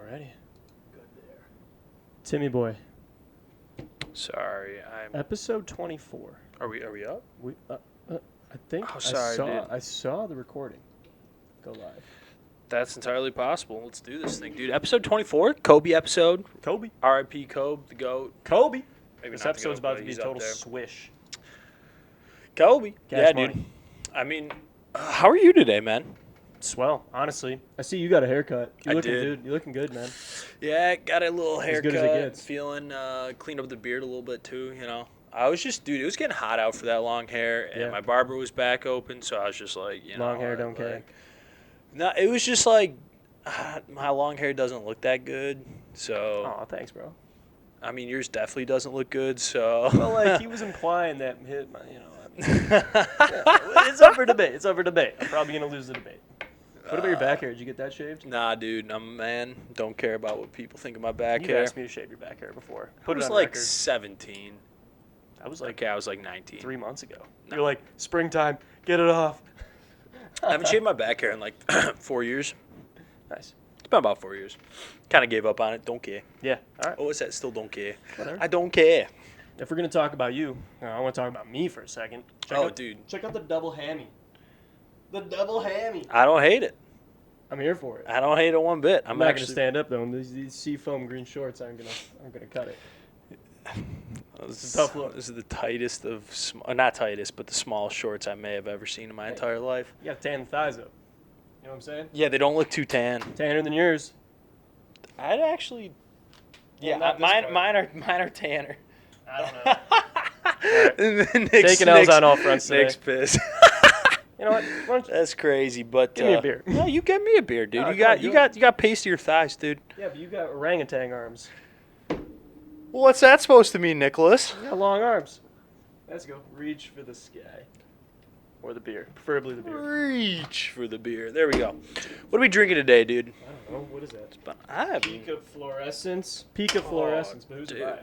Alrighty. Good there. Timmy boy. Sorry, I'm. Episode 24. Are we up? I think Oh, sorry, dude. I saw the recording go live. That's entirely possible. Let's do this thing, dude. Episode 24, Kobe episode. Kobe. R.I.P. Kobe, the GOAT. Kobe. Maybe This not episode's the GOAT, about to be a he's up total there. swish. Kobe. Cash yeah, money. dude. I mean, how are you today, man? Swell, honestly. I see you got a haircut. I You're did. looking good, man. Yeah, got a little As haircut. good as it gets. Feeling, cleaned up the beard a little bit too, you know. I was just, dude, it was getting hot out for that long hair, and Yeah. my barber was back open, so I was just like, you know. Long hair don't care. No, it was just like, my long hair doesn't look that good, so. Oh, thanks, bro. I mean, yours definitely doesn't look good, so. Well, like, he was implying that, it's up for debate. It's up for debate. I'm probably going to lose the debate. What about your back hair? Did you get that shaved? Nah, dude, I'm a man. Don't care about what people think of my back You've hair. asked me to shave your back hair before. I Put it was on like record. 17. I was like Okay, I was like 19. 3 months ago. No. You're like, springtime, get it off. I haven't shaved my back hair in like 4 years. Nice. It's been about 4 years. Kind of gave up on it. Don't care. Yeah, all right. Oh, what's that? Still don't care. Whatever. I don't care. If we're going to talk about you, I want to talk about me for a second. Dude. Check out the double hammy. The double hammy. I don't hate it. I'm here for it. I don't hate it one bit. I'm not going to stand up, though. These seafoam green shorts aren't gonna cut it. It's a tough look. This is the tightest of, not tightest, but the smallest shorts I may have ever seen in my entire life. You got to tan the thighs up. You know what I'm saying? Yeah, they don't look too tan. Tanner than yours. I'd actually. Well, Yeah, not this part. mine are tanner. I don't know. And then Nick's, Taking L's on all fronts today. Nick's pissed. You know what? Why don't you- That's crazy, but Give me a beer. No, you get me a beer, dude. No, you come on, got you got pastier thighs, dude. Yeah, but you got orangutan arms. Well, what's that supposed to mean, Nicholas? You got long arms. Let's go. Reach for the sky. Or the beer. Preferably the beer. Reach for the beer. There we go. What are we drinking today, dude? I don't know. What is that? I have Peak of Fluorescence. Peak of Fluorescence. But who's it dude. by?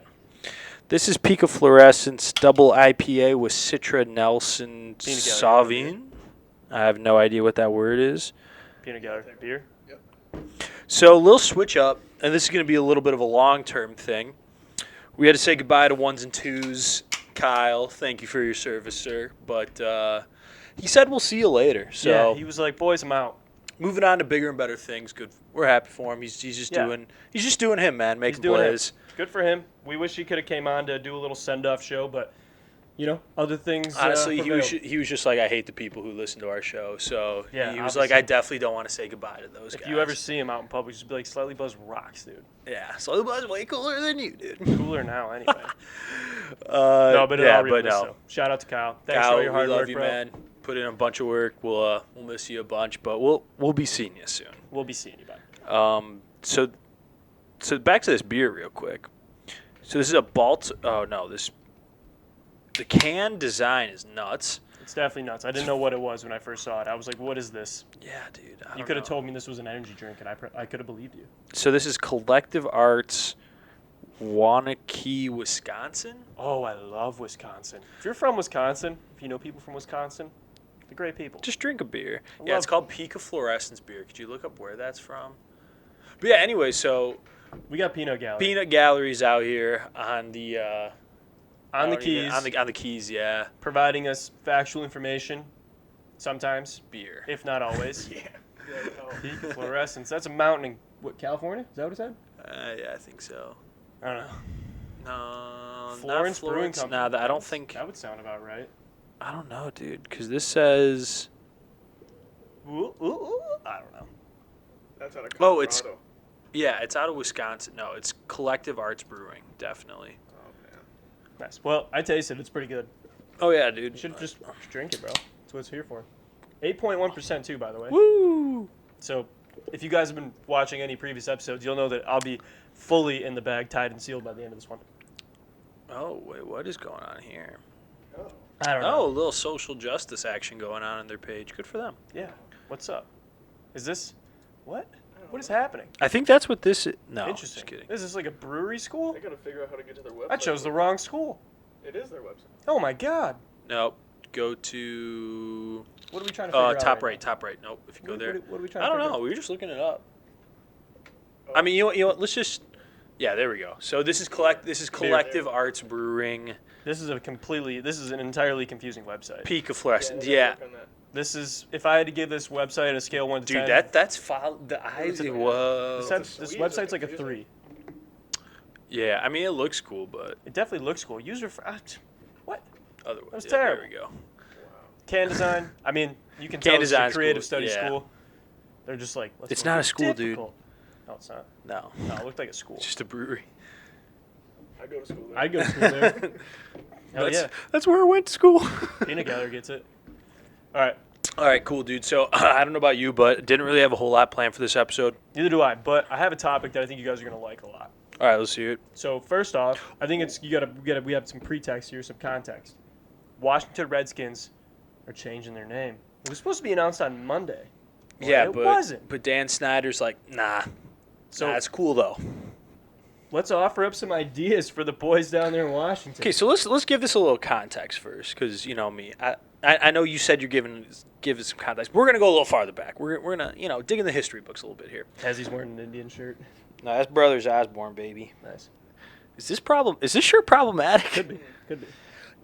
This is Peak of Fluorescence double IPA with Citra Nelson Peanut gallery. Sauvignon. I have no idea what that word is. Peanut gallery beer. So a little switch up, and this is going to be a little bit of a long-term thing. We had to say goodbye to ones and twos. Kyle, thank you for your service, sir. But he said we'll see you later. So Yeah, he was like, boys, I'm out. moving on to bigger and better things. Good. We're happy for him. He's just doing him, man. Making doing it. plays. Good for him. We wish he could have came on to do a little send-off show, but, other things Honestly, prevailed. he was just like, I hate the people who listen to our show. So Yeah, he was obviously. like, I definitely don't want to say goodbye to those guys. If you ever see him out in public, just be like, Slightly Buzz rocks, dude. Yeah, so the buzz way cooler than you, dude. Cooler now, anyway. No, but in all realness, though. Shout out to Kyle. Thanks Kyle, for all your hard we love work, you, bro. man. Put in a bunch of work. We'll miss you a bunch, but we'll be seeing you soon. We'll be seeing you, bud. So back to this beer real quick. So this is a the can design is nuts. It's definitely nuts. I didn't know what it was when I first saw it. I was like, what is this? Yeah, dude. You could have told me this was an energy drink, and I could have believed you. So this is Collective Arts, Waunakee, Wisconsin. Oh, I love Wisconsin. If you're from Wisconsin, if you know people from Wisconsin, they're great people. Just drink a beer. I Yeah, it's love- called Peak of Fluorescence beer. Could you look up where that's from? But yeah, anyway, so We got Peanut Gallery. Peanut Gallery's out here on the on the keys, on the keys, yeah. providing us factual information, sometimes, Beer. if not always. Yeah. Peak of Fluorescence. That's a mountain in, California? Is that what it said? Yeah, I think so. I don't know. No, Florence not Brewing Florence. Company. No, I don't think. That would sound about right. I don't know, dude, because this says. Ooh, ooh, ooh. I don't know. That's out of Colorado. Oh, it's out of Wisconsin. No, it's Collective Arts Brewing, definitely. Oh, man. Nice. Well, I tasted it. It's pretty good. Oh yeah, dude. You should just drink it, bro. That's what it's here for. 8.1% too, by the way. Woo! So, if you guys have been watching any previous episodes, you'll know that I'll be fully in the bag, tied and sealed by the end of this one. Oh wait, what is going on here? I don't Oh, a know. little social justice action going on their page. Good for them. Yeah. What's up? Is this what? What is happening? I think that's what this is. No, Interesting. just kidding. Is this like a brewery school? I gotta figure out how to get to their website. I chose the wrong school. It is their website. Oh my god. Nope. Go to What are we trying to figure out? top right right, top right. Nope. If you go now? there. What are we trying I to don't figure know. out? We were just looking it up. Oh, I mean, you know what? Let's just. Yeah, there we go. So this is Collective Arts Brewing. This is an entirely confusing website. Peak of Fluorescence. I Yeah. gotta work on that. This is, if I had to give this website a scale 1 to Dude, 10, that's the eyes. Whoa. this website's like a 3. Yeah, I mean, it looks cool, but It definitely looks cool. What? otherwise, That was yeah, terrible. There we go. Can design. I mean, you can Can tell it's a design's creative cool, study yeah. school. They're just like, let's It's make not it a school, dude. difficult. No, it's not. No, No, it looked like a school. it's just a brewery. I go to school there. I'd go to school there. Hell that's, yeah. that's where I went to school. Peanut gallery gets it. All right. All right, cool, dude. So I don't know about you, but didn't really have a whole lot planned for this episode. Neither do I, but I have a topic that I think you guys are gonna like a lot. All right, let's hear it. So first off, I think we have some pretext here, some context. Washington Redskins are changing their name. It was supposed to be announced on Monday. Well, Yeah, it but wasn't. But Dan Snyder's like, nah. So Nah, it's cool though. let's offer up some ideas for the boys down there in Washington. Okay, so let's give this a little context first, because you know me. I know you said you're give us some context. We're gonna go a little farther back. We're gonna dig in the history books a little bit here. As he's wearing an Indian shirt. No, that's Brothers Osborne, baby. Nice. Is this shirt problematic? Could be. Could be.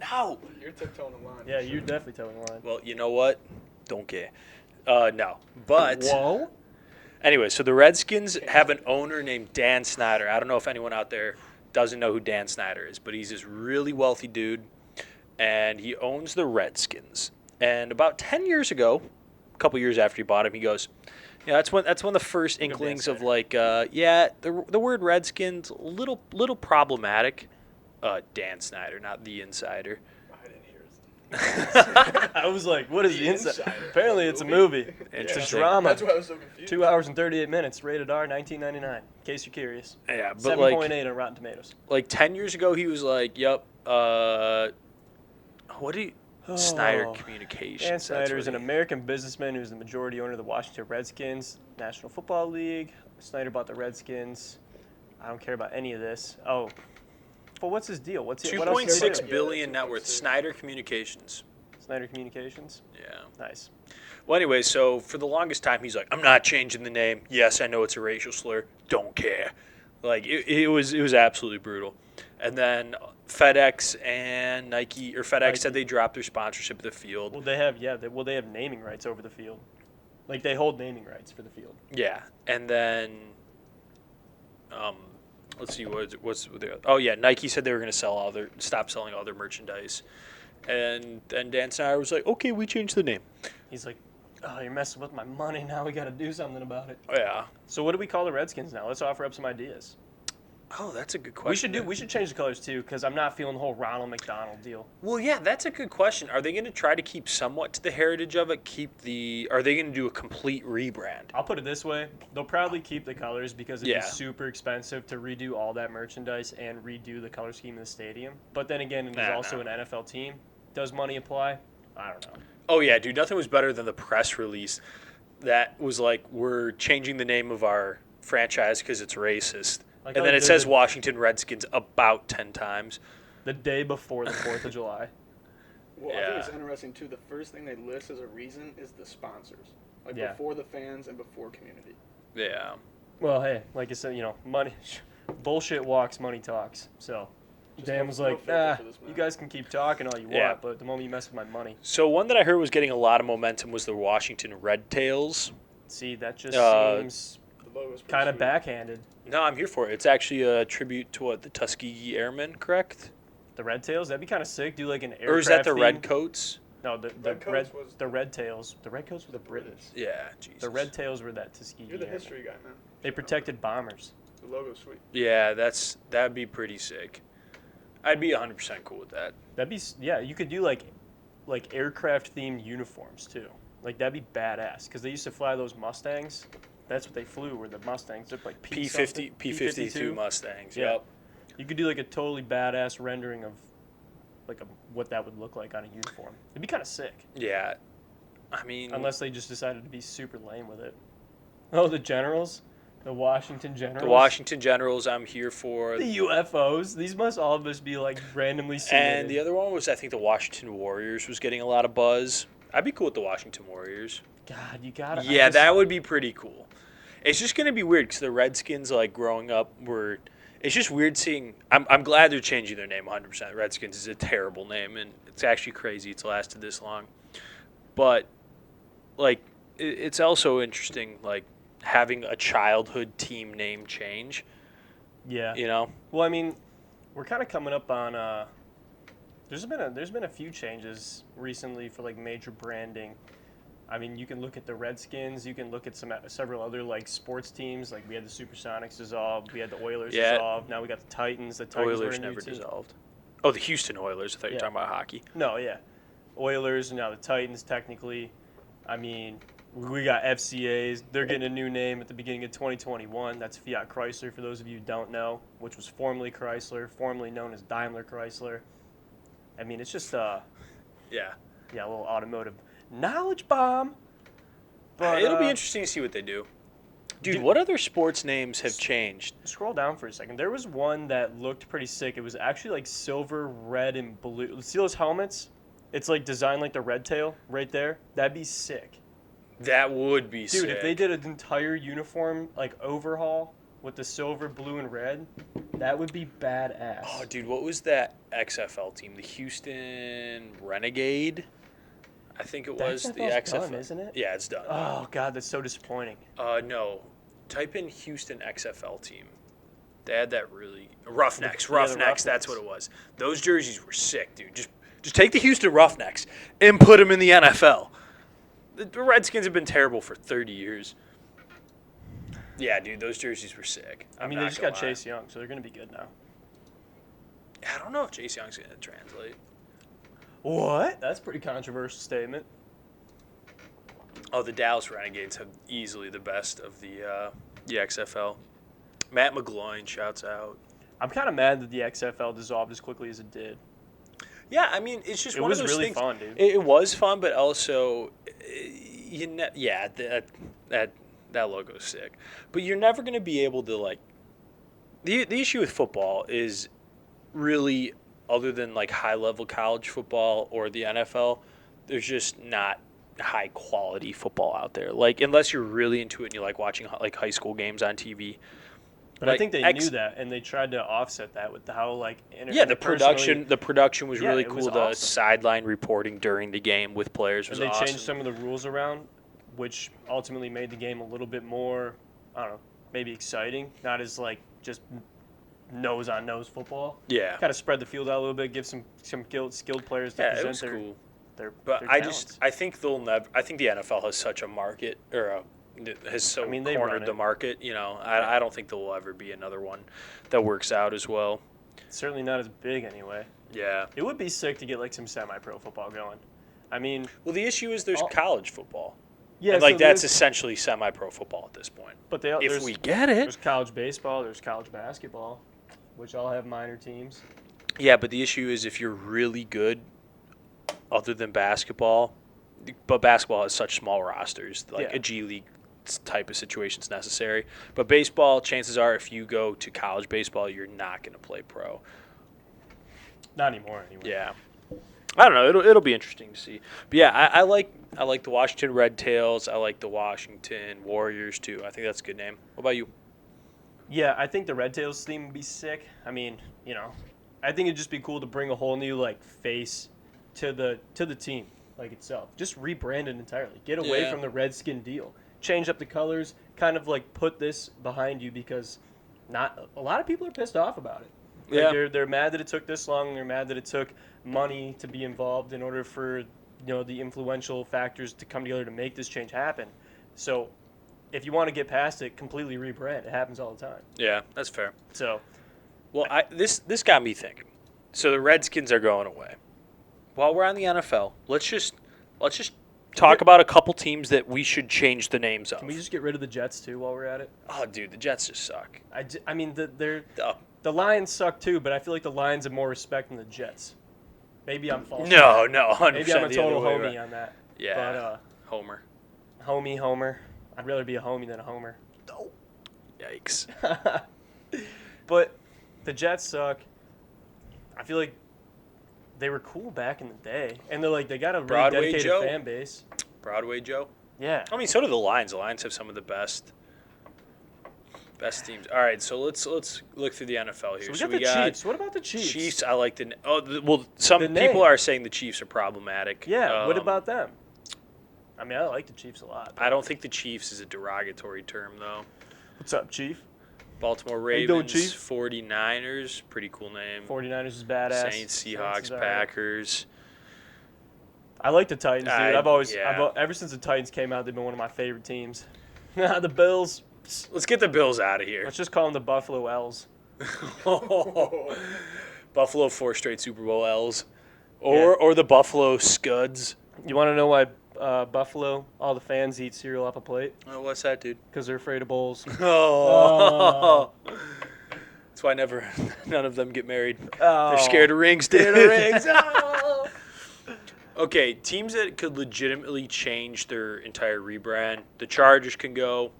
No. You're tiptoeing the line. Yeah, you're definitely telling the line. Well, you know what? Don't care. No. But Whoa. anyway, so the Redskins have an owner named Dan Snyder. I don't know if anyone out there doesn't know who Dan Snyder is, but he's this really wealthy dude, and he owns the Redskins. And about 10 years ago, a couple years after he bought him, he goes, yeah, that's one of the first Dan inklings of Snyder. like, the word Redskins, a little problematic. Dan Snyder, not the insider. I didn't hear it. I was like, what is the The inside? Insider. Apparently, it's a movie. It's a Interesting. drama. That's why I was so confused. 2 hours and 38 minutes. Rated R, 1999. In case you're curious. Yeah, but like 7.8 on Rotten Tomatoes. 10 years ago, he was like, yep, what do you... Snyder Oh. Communications. Dan that's Snyder what is an he- American businessman who's the majority owner of the Washington Redskins, National Football League. Snyder bought the Redskins. I don't care about any of this. Oh, well, what's his deal? What else does he 2.6 do? billion Yeah, net worth. 2.6. Snyder Communications. Snyder Communications. Yeah. Nice. Well, anyway, so for the longest time, he's like, I'm not changing the name. Yes, I know it's a racial slur. Don't care. Like, it was absolutely brutal. And then FedEx and Nike, or FedEx Nike. said they dropped their sponsorship of the field. Well, they have naming rights over the field. Like they hold naming rights for the field. Yeah, and then, let's see, what's the? Oh yeah, Nike said they were going to stop selling all their merchandise, and then Dan Snyder was like, okay, we changed the name. He's like, oh, you're messing with my money. Now we got to do something about it. Oh, yeah. So what do we call the Redskins now? Let's offer up some ideas. Oh, that's a good question. We should change the colors too, because I'm not feeling the whole Ronald McDonald deal. Well, yeah, that's a good question. Are they going to try to keep somewhat to the heritage of it? Are they going to do a complete rebrand? I'll put it this way: they'll probably keep the colors because it'd Yeah. be super expensive to redo all that merchandise and redo the color scheme of the stadium. But then again, it is Nah, also nah. an NFL team. Does money apply? I don't know. Oh, yeah, dude, nothing was better than the press release that was like, we're changing the name of our franchise because it's racist. Like And how then they it did says it Washington Redskins about 10 times. the day before the 4th of July. Well, I Yeah. think it's interesting too. The first thing they list as a reason is the sponsors, like Yeah. before the fans and before community. Yeah. Well, hey, like I said, money, bullshit walks, money talks. So Just Dan no- was no like, filter nah, for this man. you guys can keep talking all you Yeah. want, but the moment you mess with my money, So one that I heard was getting a lot of momentum was the Washington Red Tails. see, that just seems The logo's pretty kind of sweet. backhanded. No, I'm here for it. It's actually a tribute to the Tuskegee Airmen, correct? The Red Tails, that'd be kind of sick. Do like an aircraft Or is that the theme. Red Coats? No, the Red Coats was the Red Tails. The Red Coats were the British. Yeah, Jesus. The Red Tails were that Tuskegee. You're the Airmen. history guy, man. They protected bombers. The logo's sweet. Yeah, that'd be pretty sick. I'd be 100% cool with that. That'd be yeah. You could do like aircraft themed uniforms too. Like that'd be badass because they used to fly those Mustangs. That's what they flew. Were the Mustangs? They're like P-52 Mustangs. Yeah. Yep. You could do like a totally badass rendering of like what that would look like on a uniform. It'd be kind of sick. Yeah. I mean, Unless they just decided to be super lame with it. Oh, the Generals, the Washington Generals, the Washington Generals, I'm here for. the UFOs. These must all just be like randomly submitted. And the other one was, I think, the Washington Warriors was getting a lot of buzz. I'd be cool with the Washington Warriors. God, you gotta. Yeah, that would be pretty cool. It's just going to be weird because the Redskins, like, growing up were – it's just weird seeing – I'm glad they're changing their name 100%. Redskins is a terrible name, and it's actually crazy it's lasted this long. But, like, it's also interesting, like, having a childhood team name change. Yeah. You know? Well, I mean, we're kind of coming up on there's been a few changes recently for like major branding. I mean, you can look at the Redskins. You can look at several other like sports teams. Like we had the Supersonics dissolved. We had the Oilers dissolved. Now we got the Titans. The Titans Oilers were a new never team. dissolved. Oh, the Houston Oilers. I thought you were talking about hockey. No, yeah, Oilers. Now the Titans. Technically, I mean, we got FCAs. They're getting a new name at the beginning of 2021. That's Fiat Chrysler, for those of you who don't know, which was formerly Chrysler, formerly known as Daimler Chrysler. I mean, it's just yeah, a little automotive knowledge bomb. But it'll be interesting to see what they do. Dude, what other sports names have changed? Scroll down for a second. There was one that looked pretty sick. It was actually like silver, red, and blue. See those helmets? It's like designed like the red tail right there. That'd be sick. That would be sick. Dude, if they did an entire uniform like overhaul with the silver, blue, and red, that would be badass. Oh, dude, what was that XFL team? The Houston Renegade? I think it was the XFL. Done, isn't it? Yeah, it's done. Oh, God, that's so disappointing. No. Type in Houston XFL team. They had that really Roughnecks. The Roughnecks, that's what it was. Those jerseys were sick, dude. Just take the Houston Roughnecks and put them in the NFL. The Redskins have been terrible for 30 years. Yeah, dude, those jerseys were sick. I mean, they just got Chase Young, so they're going to be good now. I don't know if Chase Young's going to translate. What? That's a pretty controversial statement. Oh, the Dallas Renegades have easily the best of the XFL. Matt McGloin shouts out. I'm kind of mad that the XFL dissolved as quickly as it did. Yeah, I mean, it's just one of those things. It was really fun, dude. It was fun, but also, that logo's sick. But you're never going to be able to, like, the issue with football is really, other than, like, high-level college football or the NFL, there's just not high-quality football out there. Like, unless you're really into it and you like watching, like, high school games on TV. But I think they knew that, and they tried to offset that with how, like, the production was really cool. Was the awesome. Sideline reporting during the game with players was awesome. And they awesome. changed some of the rules around, which ultimately made the game a little bit more, I don't know, maybe exciting. Not as, like, just nose-on-nose football. Yeah. Kind of spread the field out a little bit, give some skilled players to present it was cool. their But talents. I think they'll never. I think the NFL has such a market, or has cornered the market. You know, I don't think there will ever be another one that works out as well. Certainly not as big anyway. Yeah. It would be sick to get like some semi-pro football going. I mean, well, the issue is there's college football. Yeah, and, like, that's essentially semi-pro football at this point. But if we get it, there's college baseball, there's college basketball, which all have minor teams. Yeah, but the issue is if you're really good, other than basketball, but basketball has such small rosters, like a G League type of situation is necessary. But baseball, chances are, if you go to college baseball, you're not going to play pro. Not anymore, anyway. Yeah, I don't know. It'll be interesting to see. But yeah, I like the Washington Red Tails. I like the Washington Warriors too. I think that's a good name. What about you? Yeah, I think the Red Tails theme would be sick. I mean, I think it'd just be cool to bring a whole new like face to the team like itself. Just rebrand it entirely. Get away from the Redskin deal. Change up the colors. Kind of like put this behind you because not a lot of people are pissed off about it. Like, Yeah, they're mad that it took this long. They're mad that it took money to be involved in order for the influential factors to come together to make this change happen. So, if you want to get past it, completely rebrand. It happens all the time. yeah, that's fair. So, Well, this got me thinking. So the Redskins are going away. While we're on the NFL, let's just talk about a couple teams that we should change the names of. can we just get rid of the Jets too while we're at it? Oh, dude, the Jets just suck. I mean, the Lions suck too, but I feel like the Lions have more respect than the Jets. Maybe I'm false. No, 100%. Maybe I'm a total the other way homie around. on that. Yeah, But, Homer. Homer. I'd rather be a homie than a homer. No. Yikes. But the Jets suck. I feel like they were cool back in the day, and they got a really Broadway dedicated Joe? fan base. Broadway Joe. Yeah. I mean, so do the Lions. The Lions have some of the best Best teams. All right, so let's look through the NFL here. So we got the Chiefs. What about the Chiefs? Chiefs, I like the. Some people are saying the Chiefs are problematic. Yeah. What about them? I mean, I like the Chiefs a lot. I don't think the Chiefs is a derogatory term, though. What's up, Chief? Baltimore Ravens, doing, Chief? 49ers, pretty cool name. 49ers is badass. Saints, Seahawks, Packers. I like the Titans, dude. Ever since the Titans came out, they've been one of my favorite teams. The Bills. Let's get the Bills out of here. Let's just call them the Buffalo L's. Buffalo 4 straight Super Bowl L's. Or the Buffalo Scuds. You want to know why Buffalo, all the fans eat cereal off a plate? Oh, what's that, dude? Because they're afraid of bowls. Oh. That's why none of them get married. Oh. They're scared of rings, dude. Scared of rings. Oh. Okay, teams that could legitimately change their entire rebrand. The Chargers can go.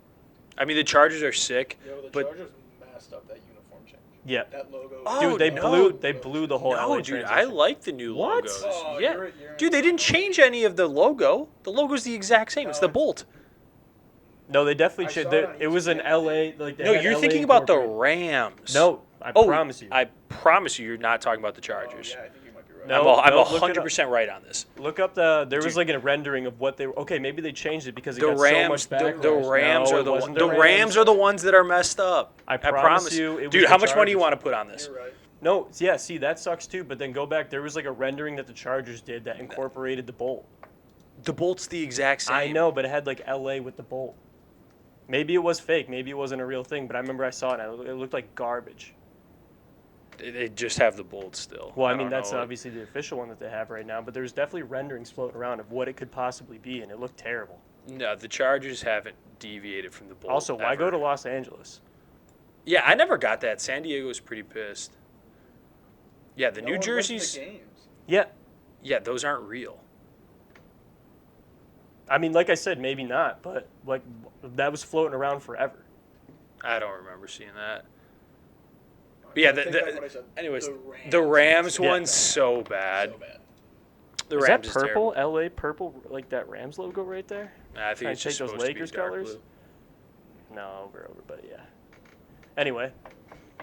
I mean, the Chargers are sick. Yeah, the but Chargers messed up that uniform change. Yeah. That logo. Dude, they blew the whole LA dude, transition. I like the new What? logos. Oh, yeah. you're Dude, they didn't change any of the logo. The logo's the exact same. No, it's the it's- bolt. No, they definitely I changed. saw it on It was an Instagram. LA. No, you're thinking about the Rams. No, I promise you. I promise you, you're not talking about the Chargers. Oh, yeah, I think you might be right. No. I'm look it up. 100% right on this. Look up there was Dude. like a rendering of what they were. Okay, maybe they changed it because it The got Rams, so much backlash. the Rams No, are it the wasn't the Rams are the ones that are messed up. I promise you, it was Dude, the how much money do you Chargers. want to put on this? You're right. No, yeah, see, that sucks too. But then go back. There was like a rendering that the Chargers did that incorporated the bolt. The bolt's the exact same. I know, but it had like LA with the bolt. Maybe it was fake. Maybe it wasn't a real thing. But I remember I saw it. And it looked like garbage. They just have the bolt still. Well, I don't mean, that's know. obviously the official one that they have right now. But there's definitely renderings floating around of what it could possibly be, and it looked terrible. No, the Chargers haven't deviated from the bolt. Also, why ever. go to Los Angeles? Yeah, I never got that. San Diego was pretty pissed. Yeah, the No New one went to the Jerseys. games. Yeah, Yeah, those aren't real. I mean, like I said, maybe not, but like that was floating around forever. I don't remember seeing that. But yeah, I think that's what I said. anyways, the Rams Yeah. one's so bad. So bad. The Is Rams that purple? terrible. LA purple, like that Rams logo right there? Nah, I think Trying it's to just take those supposed to be Lakers dark colors? blue. No, over, but yeah. Anyway,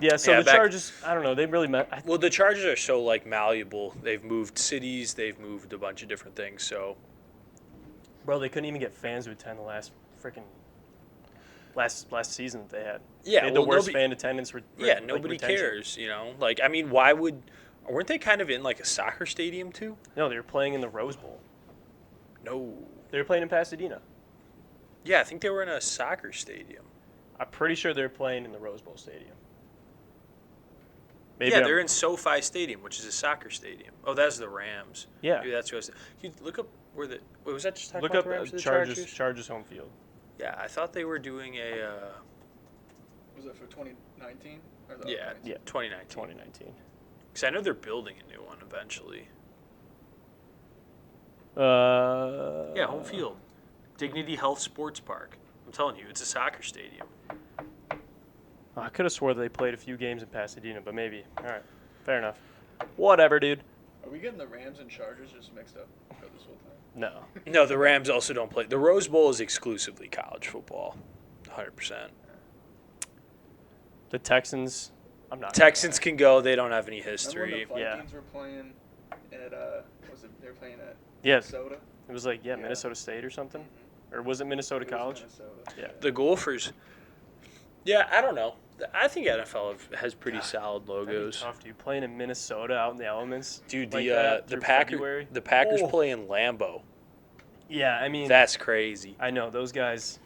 yeah. So Yeah, the back- Chargers, I don't know. They really met. Well, the Chargers are so like malleable. They've moved cities. They've moved a bunch of different things. So Bro, they couldn't even get fans to attend the last season that they had. yeah, They had the well, worst nobody, fan attendance. yeah, nobody cares. You know, like I mean, why would? Weren't they kind of in like a soccer stadium too? No, they were playing in the Rose Bowl. No. They were playing in Pasadena. Yeah, I think they were in a soccer stadium. I'm pretty sure they're playing in the Rose Bowl stadium. Maybe yeah, I'm- they're in SoFi Stadium, which is a soccer stadium. Oh, that's the Rams. Yeah. Maybe that's who I was. You look up where the. Wait, was that just talking Look about up the Rams or the Chargers. Chargers home field. Yeah, I thought they were doing a. Was it for 2019? Or the Yeah, 2019? Yeah. 2019. 2019. Because I know they're building a new one eventually. Yeah, home field. Dignity Health Sports Park. I'm telling you, it's a soccer stadium. I could have swore they played a few games in Pasadena, but maybe. All right, fair enough. Whatever, dude. Are we getting the Rams and Chargers just mixed up for this whole time? No. No, the Rams also don't play. The Rose Bowl is exclusively college football. 100%. The Texans, I'm not. Texans can go. They don't have any Remember history. when the Yeah. Vikings were playing at they were playing at Yeah, Minnesota? it was like Yeah. Minnesota State or something, Mhm. or was it Minnesota It was College? Minnesota. Yeah. The Gophers. Yeah, I don't know. I think NFL has pretty solid That'd be logos. tough, dude. Playing in Minnesota out in the elements, Dude, like that the through Packers February. Oh. play in Lambeau. Yeah, I mean, That's crazy. I know those guys.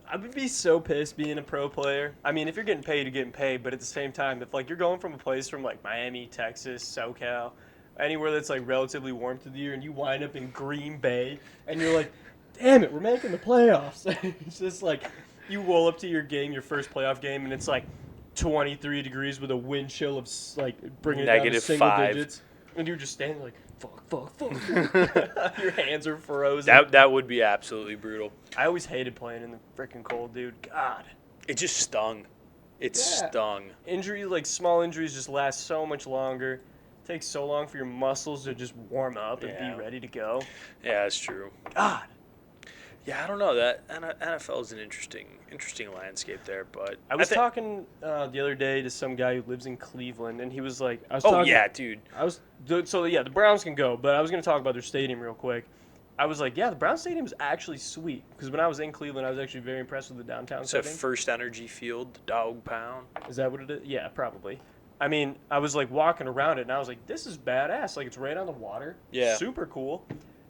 I would be so pissed being a pro player. I mean, if you're getting paid, you're getting paid. But at the same time, if like you're going from a place from like Miami, Texas, SoCal, anywhere that's like relatively warm through the year, and you wind up in Green Bay, and you're like, damn it, we're making the playoffs. It's just like you roll up to your game, your first playoff game, and it's like 23 degrees with a wind chill of like bringing it down to -5. single digits, and you're just standing like, fuck. Your hands are frozen. That would be absolutely brutal. I always hated playing in the freaking cold, dude. God. It just stung. It Yeah. stung. Injuries, like small injuries, just last so much longer. It takes so long for your muscles to just warm up and Yeah. be ready to go. Yeah, that's true. God. Yeah, I don't know. That NFL is an interesting landscape there, but I was talking the other day to some guy who lives in Cleveland, and he was like, dude. The Browns can go, but I was going to talk about their stadium real quick. I was like, yeah, the Browns stadium is actually sweet, because when I was in Cleveland, I was actually very impressed with the downtown It's a setting. First Energy Field, the Dog Pound. Is that what it is? Yeah, probably. I mean, I was like walking around it, and I was like, this is badass. Like, it's right on the water. Yeah. Super cool.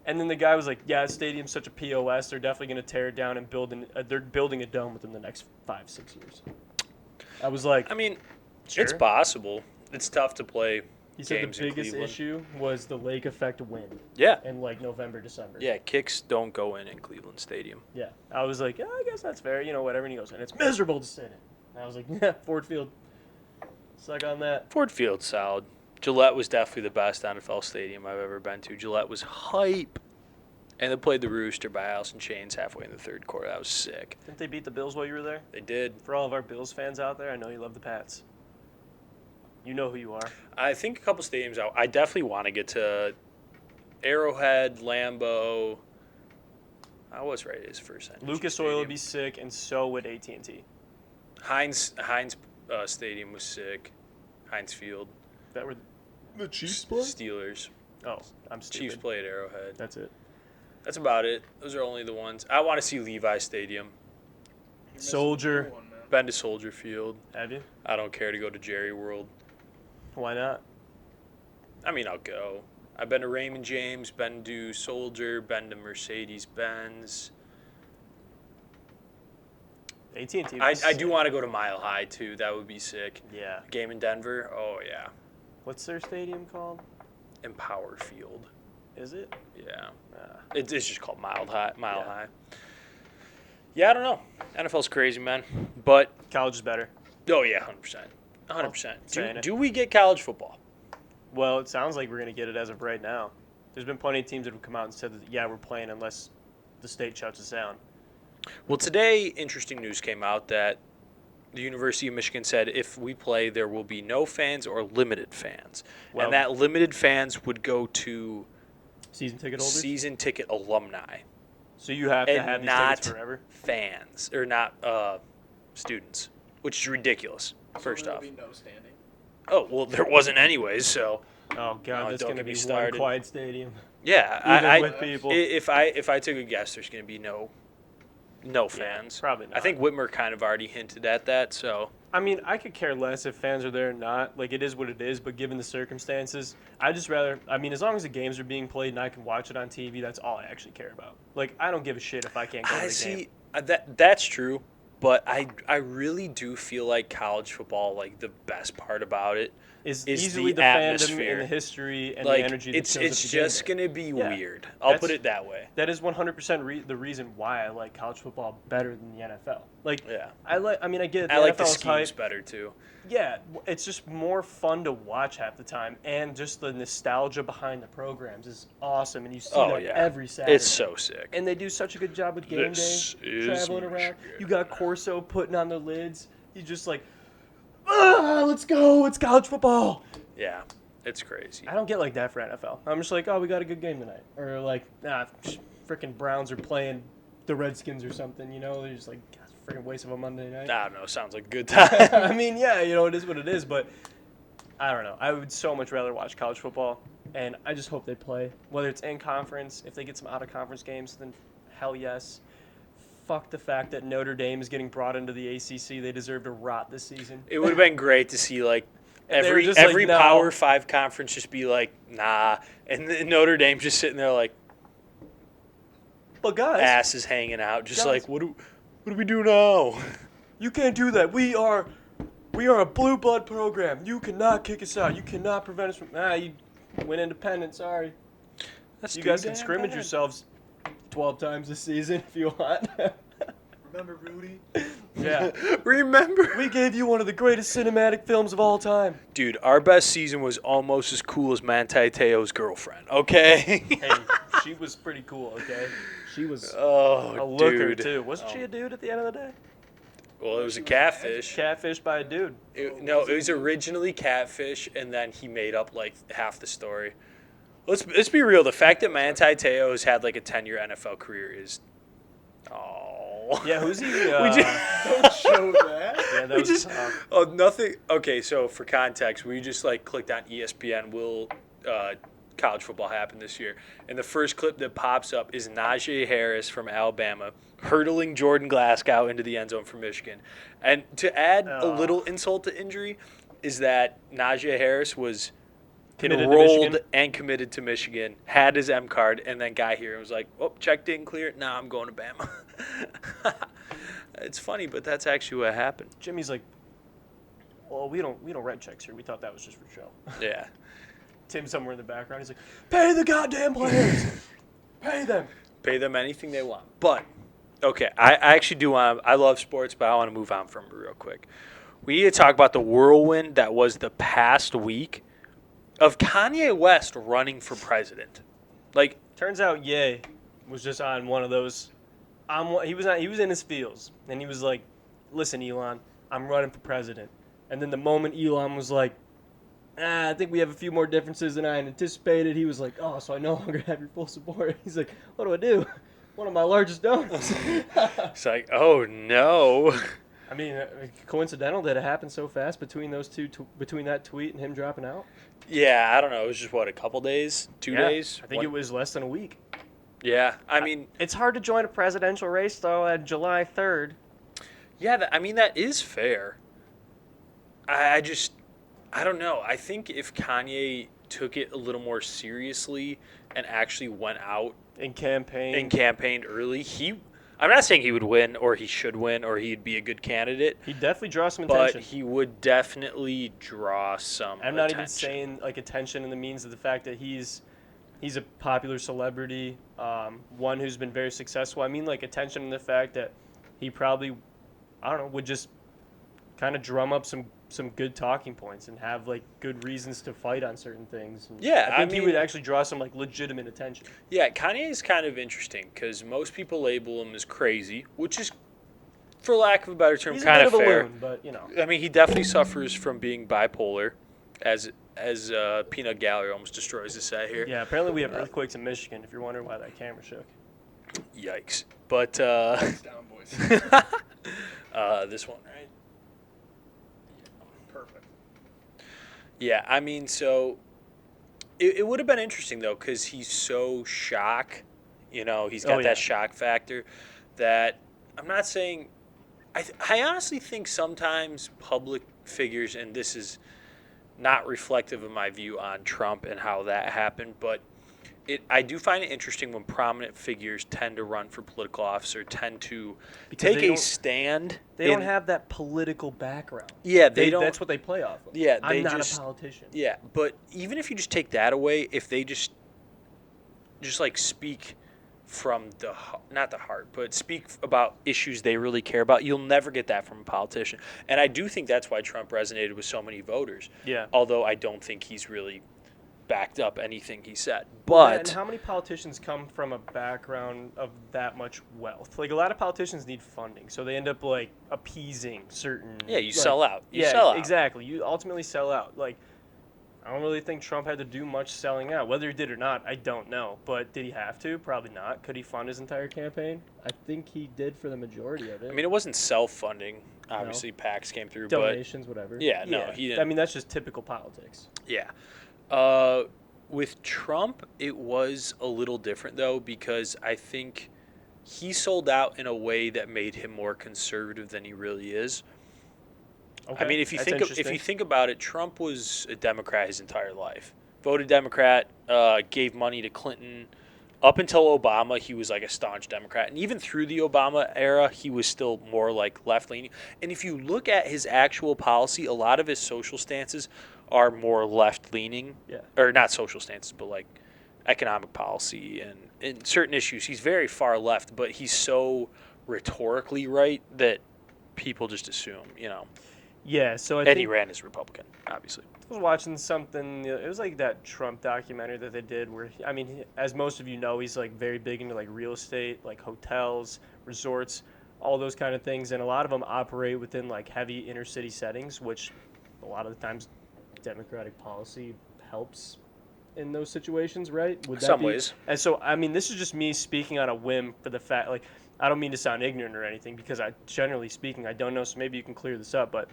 And then the guy was like, yeah, the stadium's such a POS. They're definitely going to tear it down and they're building a dome within the next 5-6 years. I was like, I mean, sure. It's possible. It's tough to play He said games the in biggest Cleveland. issue was the lake effect wind Yeah. in like November, December. Yeah, kicks don't go in Cleveland Stadium. Yeah. I was like, yeah, I guess that's fair. You know, whatever. And he goes, and it's miserable to sit in. And I was like, yeah, Ford Field. Suck on that. Ford Field's solid. Gillette was definitely the best NFL stadium I've ever been to. Gillette was hype. And they played the Rooster by Alice in Chains halfway in the third quarter. That was sick. Didn't they beat the Bills while you were there? They did. For all of our Bills fans out there, I know you love the Pats. You know who you are. I think a couple stadiums out. I definitely want to get to Arrowhead, Lambeau. I was right. His first sentence. Lucas Oil would be sick, and so would AT&T. Heinz Stadium was sick. Heinz Field. That were the Chiefs Steelers. Oh, I'm stupid. Chiefs play at Arrowhead. That's it. That's about it. Those are only the ones. I want to see Levi Stadium. Soldier. Been to Soldier Field. Have you? I don't care to go to Jerry World. Why not? I mean, I'll go. I've been to Raymond James, been to Soldier, been to Mercedes-Benz. AT&T. I do want to go to Mile High, too. That would be sick. Yeah. Game in Denver. Oh, yeah. What's their stadium called? Empower Field. Is it? Yeah. It's just called Mile High. Yeah, I don't know. NFL's crazy, man. But College is better. oh yeah, 100%. 100%. saying it. Do we get college football? Well, it sounds like we're going to get it as of right now. There's been plenty of teams that have come out and said that, yeah, we're playing unless the state shuts us down. Well, today, interesting news came out that the University of Michigan said if we play, there will be no fans or limited fans. Well, and that limited fans would go to season ticket holders? season ticket alumni. So you have to and have these not tickets forever? fans, or not students, which is ridiculous, first so off. There will be no standing. Oh, well, there wasn't anyways, so. Oh, God, that's don't going to get me be one started. quiet stadium. Yeah, Even with people. If I took a guess, there's going to be no fans. Probably not. I think Whitmer kind of already hinted at that, so. I mean, I could care less if fans are there or not. Like, it is what it is, but given the circumstances, I just rather, I mean, as long as the games are being played and I can watch it on TV, that's all I actually care about. Like, I don't give a shit if I can't go to the game. That's true, but I really do feel like college football, like, the best part about it is is easily the the fandom atmosphere. and the history and like, the energy that it's shows it's at the game just day. going to be Yeah. weird. I'll put it that way. That is 100% the reason why I like college football better than the NFL. Like, Yeah. I mean, I get it. I like the NFL is schemes hype. better, too. Yeah, it's just more fun to watch half the time, and just the nostalgia behind the programs is awesome, and you see that every Saturday. It's so sick. And they do such a good job with game This day, is traveling around. Michigan. You got Corso putting on the lids. He's just like, let's go, it's college football. Yeah, it's crazy. I don't get like that for NFL. I'm just like, oh, we got a good game tonight. Or like, freaking Browns are playing the Redskins or something, you know? They're just like, God, freaking waste of a Monday night. I don't know. Sounds like a good time. I mean, yeah, you know, it is what it is, but I don't know. I would so much rather watch college football, and I just hope they play. Whether it's in conference, if they get some out-of-conference games, then hell yes. Fuck the fact that Notre Dame is getting brought into the ACC. They deserve to rot this season. It would have been great to see, like, They were every just like, no. Power 5 conference just be like, nah. And then Notre Dame just sitting there like, But guys, asses hanging out, just Guys. like, what do we do now? you can't do that. We are a blue blood program. You cannot kick us out. You cannot prevent us from. You went independent. Sorry. That's You too guys can damn scrimmage bad. yourselves 12 times this season if you want. Remember Rudy? Yeah. Remember? We gave you one of the greatest cinematic films of all time. Dude, our best season was almost as cool as Manti Te'o's girlfriend, okay? Hey, she was pretty cool, okay? She was Oh, a looker, dude. too. Wasn't she a dude at the end of the day? Well, it was a catfish. Catfish by a dude. It was originally catfish, and then he made up, like, half the story. Let's be real. The fact that Manti Te'o has had, like, a 10-year NFL career is Oh. Yeah, who's he? We just- Don't show that. Yeah, that was tough. Oh, nothing. Okay, so for context, we just clicked on ESPN. Will college football happen this year? And the first clip that pops up is Najee Harris from Alabama hurdling Jordan Glasgow into the end zone for Michigan. And to add a little insult to injury, is that Najee Harris was Committed to enrolled Michigan? and committed to Michigan, had his M card, and then got here and was like, "Oh, check didn't clear. Nah, I'm going to Bama." It's funny, but that's actually what happened. Jimmy's like, well, we don't write checks here. We thought that was just for show. Yeah. Tim somewhere in the background. He's like, pay the goddamn players. Pay them. Pay them anything they want. But, okay, I actually do want to – I love sports, but I want to move on from it real quick. We need to talk about the whirlwind that was the past week of Kanye West running for president. Like, Turns out Ye was just on one of those. He was in his feels, and he was like, "Listen, Elon, I'm running for president." And then the moment Elon was like, I think we have a few more differences than I anticipated, he was like, "Oh, so I no longer have your full support." He's like, "What do I do? One of my largest donors." it's like, oh, no. I mean, coincidental that it happened so fast between those two, between that tweet and him dropping out. Yeah, I don't know. It was just, a couple days? 2 days? I think it was less than a week. Yeah, I mean... It's hard to join a presidential race, though, on July 3rd. Yeah, that is fair. I don't know. I think if Kanye took it a little more seriously and actually went out And campaigned early, I'm not saying he would win or he should win or he'd be a good candidate. He'd definitely draw some attention. But he would definitely draw some I'm not attention. even saying attention in the means of the fact that he's a popular celebrity, one who's been very successful. I mean attention in the fact that he probably, I don't know, would just kind of drum up some good talking points and have good reasons to fight on certain things. And Yeah, I think he would actually draw some legitimate attention. Yeah, Kanye is kind of interesting because most people label him as crazy, which is, for lack of a better term, He's kind a of bit of a fair. loon, but I mean, he definitely suffers from being bipolar, as Peanut Gallery almost destroys his set here. Yeah, apparently we have earthquakes in Michigan. If you're wondering why that camera shook. Yikes! But Hands down, boys. this one, right? Perfect. Yeah, I mean, so it would have been interesting though, because he's so shock. He's got that shock factor. That I'm not saying. I honestly think sometimes public figures, and this is not reflective of my view on Trump and how that happened, but I do find it interesting when prominent figures tend to run for political office or tend to take a stand. They don't have that political background. Yeah, they don't. That's what they play off of. Yeah, I'm not a politician. Yeah, but even if you just take that away, if they just speak from not the heart, but speak about issues they really care about, you'll never get that from a politician. And I do think that's why Trump resonated with so many voters. Yeah. Although I don't think he's really backed up anything he said. But and how many politicians come from a background of that much wealth? A lot of politicians need funding, so they end up appeasing certain. Yeah, you sell out. You yeah, sell out. Exactly. You ultimately sell out. I don't really think Trump had to do much selling out. Whether he did or not, I don't know. But did he have to? Probably not. Could he fund his entire campaign? I think he did for the majority of it. I mean, it wasn't self-funding. Obviously, PACs came through, donations, whatever. Yeah, no, he didn't. I mean, that's just typical politics. Yeah. With Trump, it was a little different, though, because I think he sold out in a way that made him more conservative than he really is. Okay. I mean, if you That's think about it, Trump was a Democrat his entire life. Voted Democrat, gave money to Clinton. Up until Obama, he was a staunch Democrat. And even through the Obama era, he was still more left-leaning. And if you look at his actual policy, a lot of his social stances are more left-leaning. Yeah. Or not social stances, but economic policy and certain issues. He's very far left, but he's so rhetorically right that people just assume, Yeah, so and he ran as Republican, obviously. I was watching something. It was that Trump documentary that they did where, as most of you know, he's very big into real estate, hotels, resorts, all those kind of things. And a lot of them operate within heavy inner city settings, which a lot of the times Democratic policy helps in those situations, right? Would that Some be? ways. And so, this is just me speaking on a whim for the fact, I don't mean to sound ignorant or anything because generally speaking, I don't know. So maybe you can clear this up. But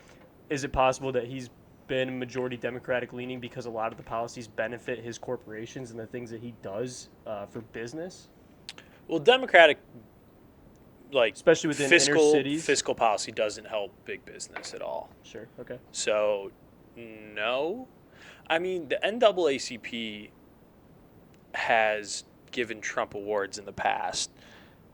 is it possible that he's been majority Democratic leaning because a lot of the policies benefit his corporations and the things that he does for business? Well, Democratic, like, especially within inner cities, fiscal policy doesn't help big business at all. Sure. Okay. So, no. I mean, the NAACP has given Trump awards in the past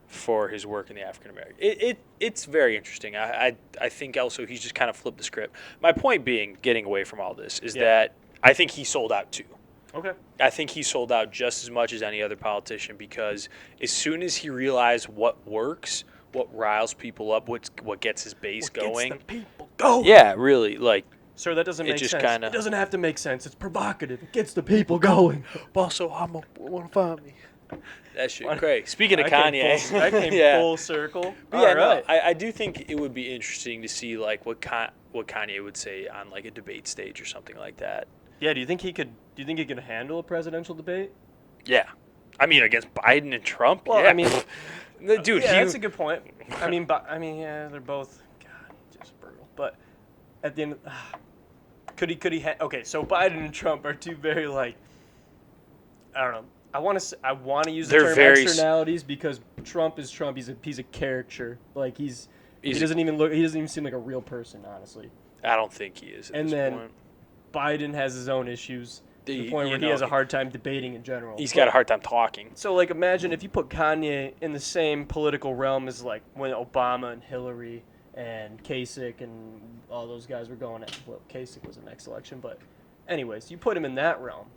for his work in the African American. It's very interesting. I think also he's just kind of flipped the script. My point being, getting away from all this, is that I think he sold out too. Okay. I think he sold out just as much as any other politician because as soon as he realized what works, what riles people up, what gets his base going. Gets the people going. Yeah, really. Like, sir, that doesn't make just sense. Kinda, it doesn't have to make sense. It's provocative. It gets the people going. Also, want to find me. That shit crazy. Speaking of Kanye, I came full circle. But yeah, right. No, I do think it would be interesting to see like what Kanye would say on like a debate stage or something like that. Yeah, do you think he could handle a presidential debate? Yeah. I mean, against Biden and Trump? Well, yeah. I mean, dude, that's a good point. I mean, yeah, they're both just brutal. But at the end, could he? Okay, so Biden and Trump are two very I don't know. I want to use the term externalities because Trump is Trump. He's a caricature. Like he doesn't even seem like a real person, honestly. I don't think he is. And then point. Biden has his own issues. To the point where he has a hard time debating in general. He's got a hard time talking. So, like, imagine if you put Kanye in the same political realm as, like, when Obama and Hillary and Kasich and all those guys were going at. Well, Kasich was the next election, but anyways, you put him in that realm.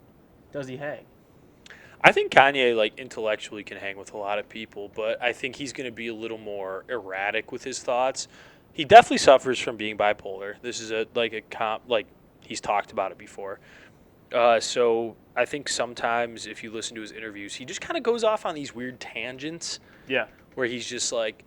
Does he hang? I think Kanye, like, intellectually can hang with a lot of people, but I think he's going to be a little more erratic with his thoughts. He definitely suffers from being bipolar. This is he's talked about it before. So I think sometimes if you listen to his interviews, he just kind of goes off on these weird tangents. Yeah. Where he's just like,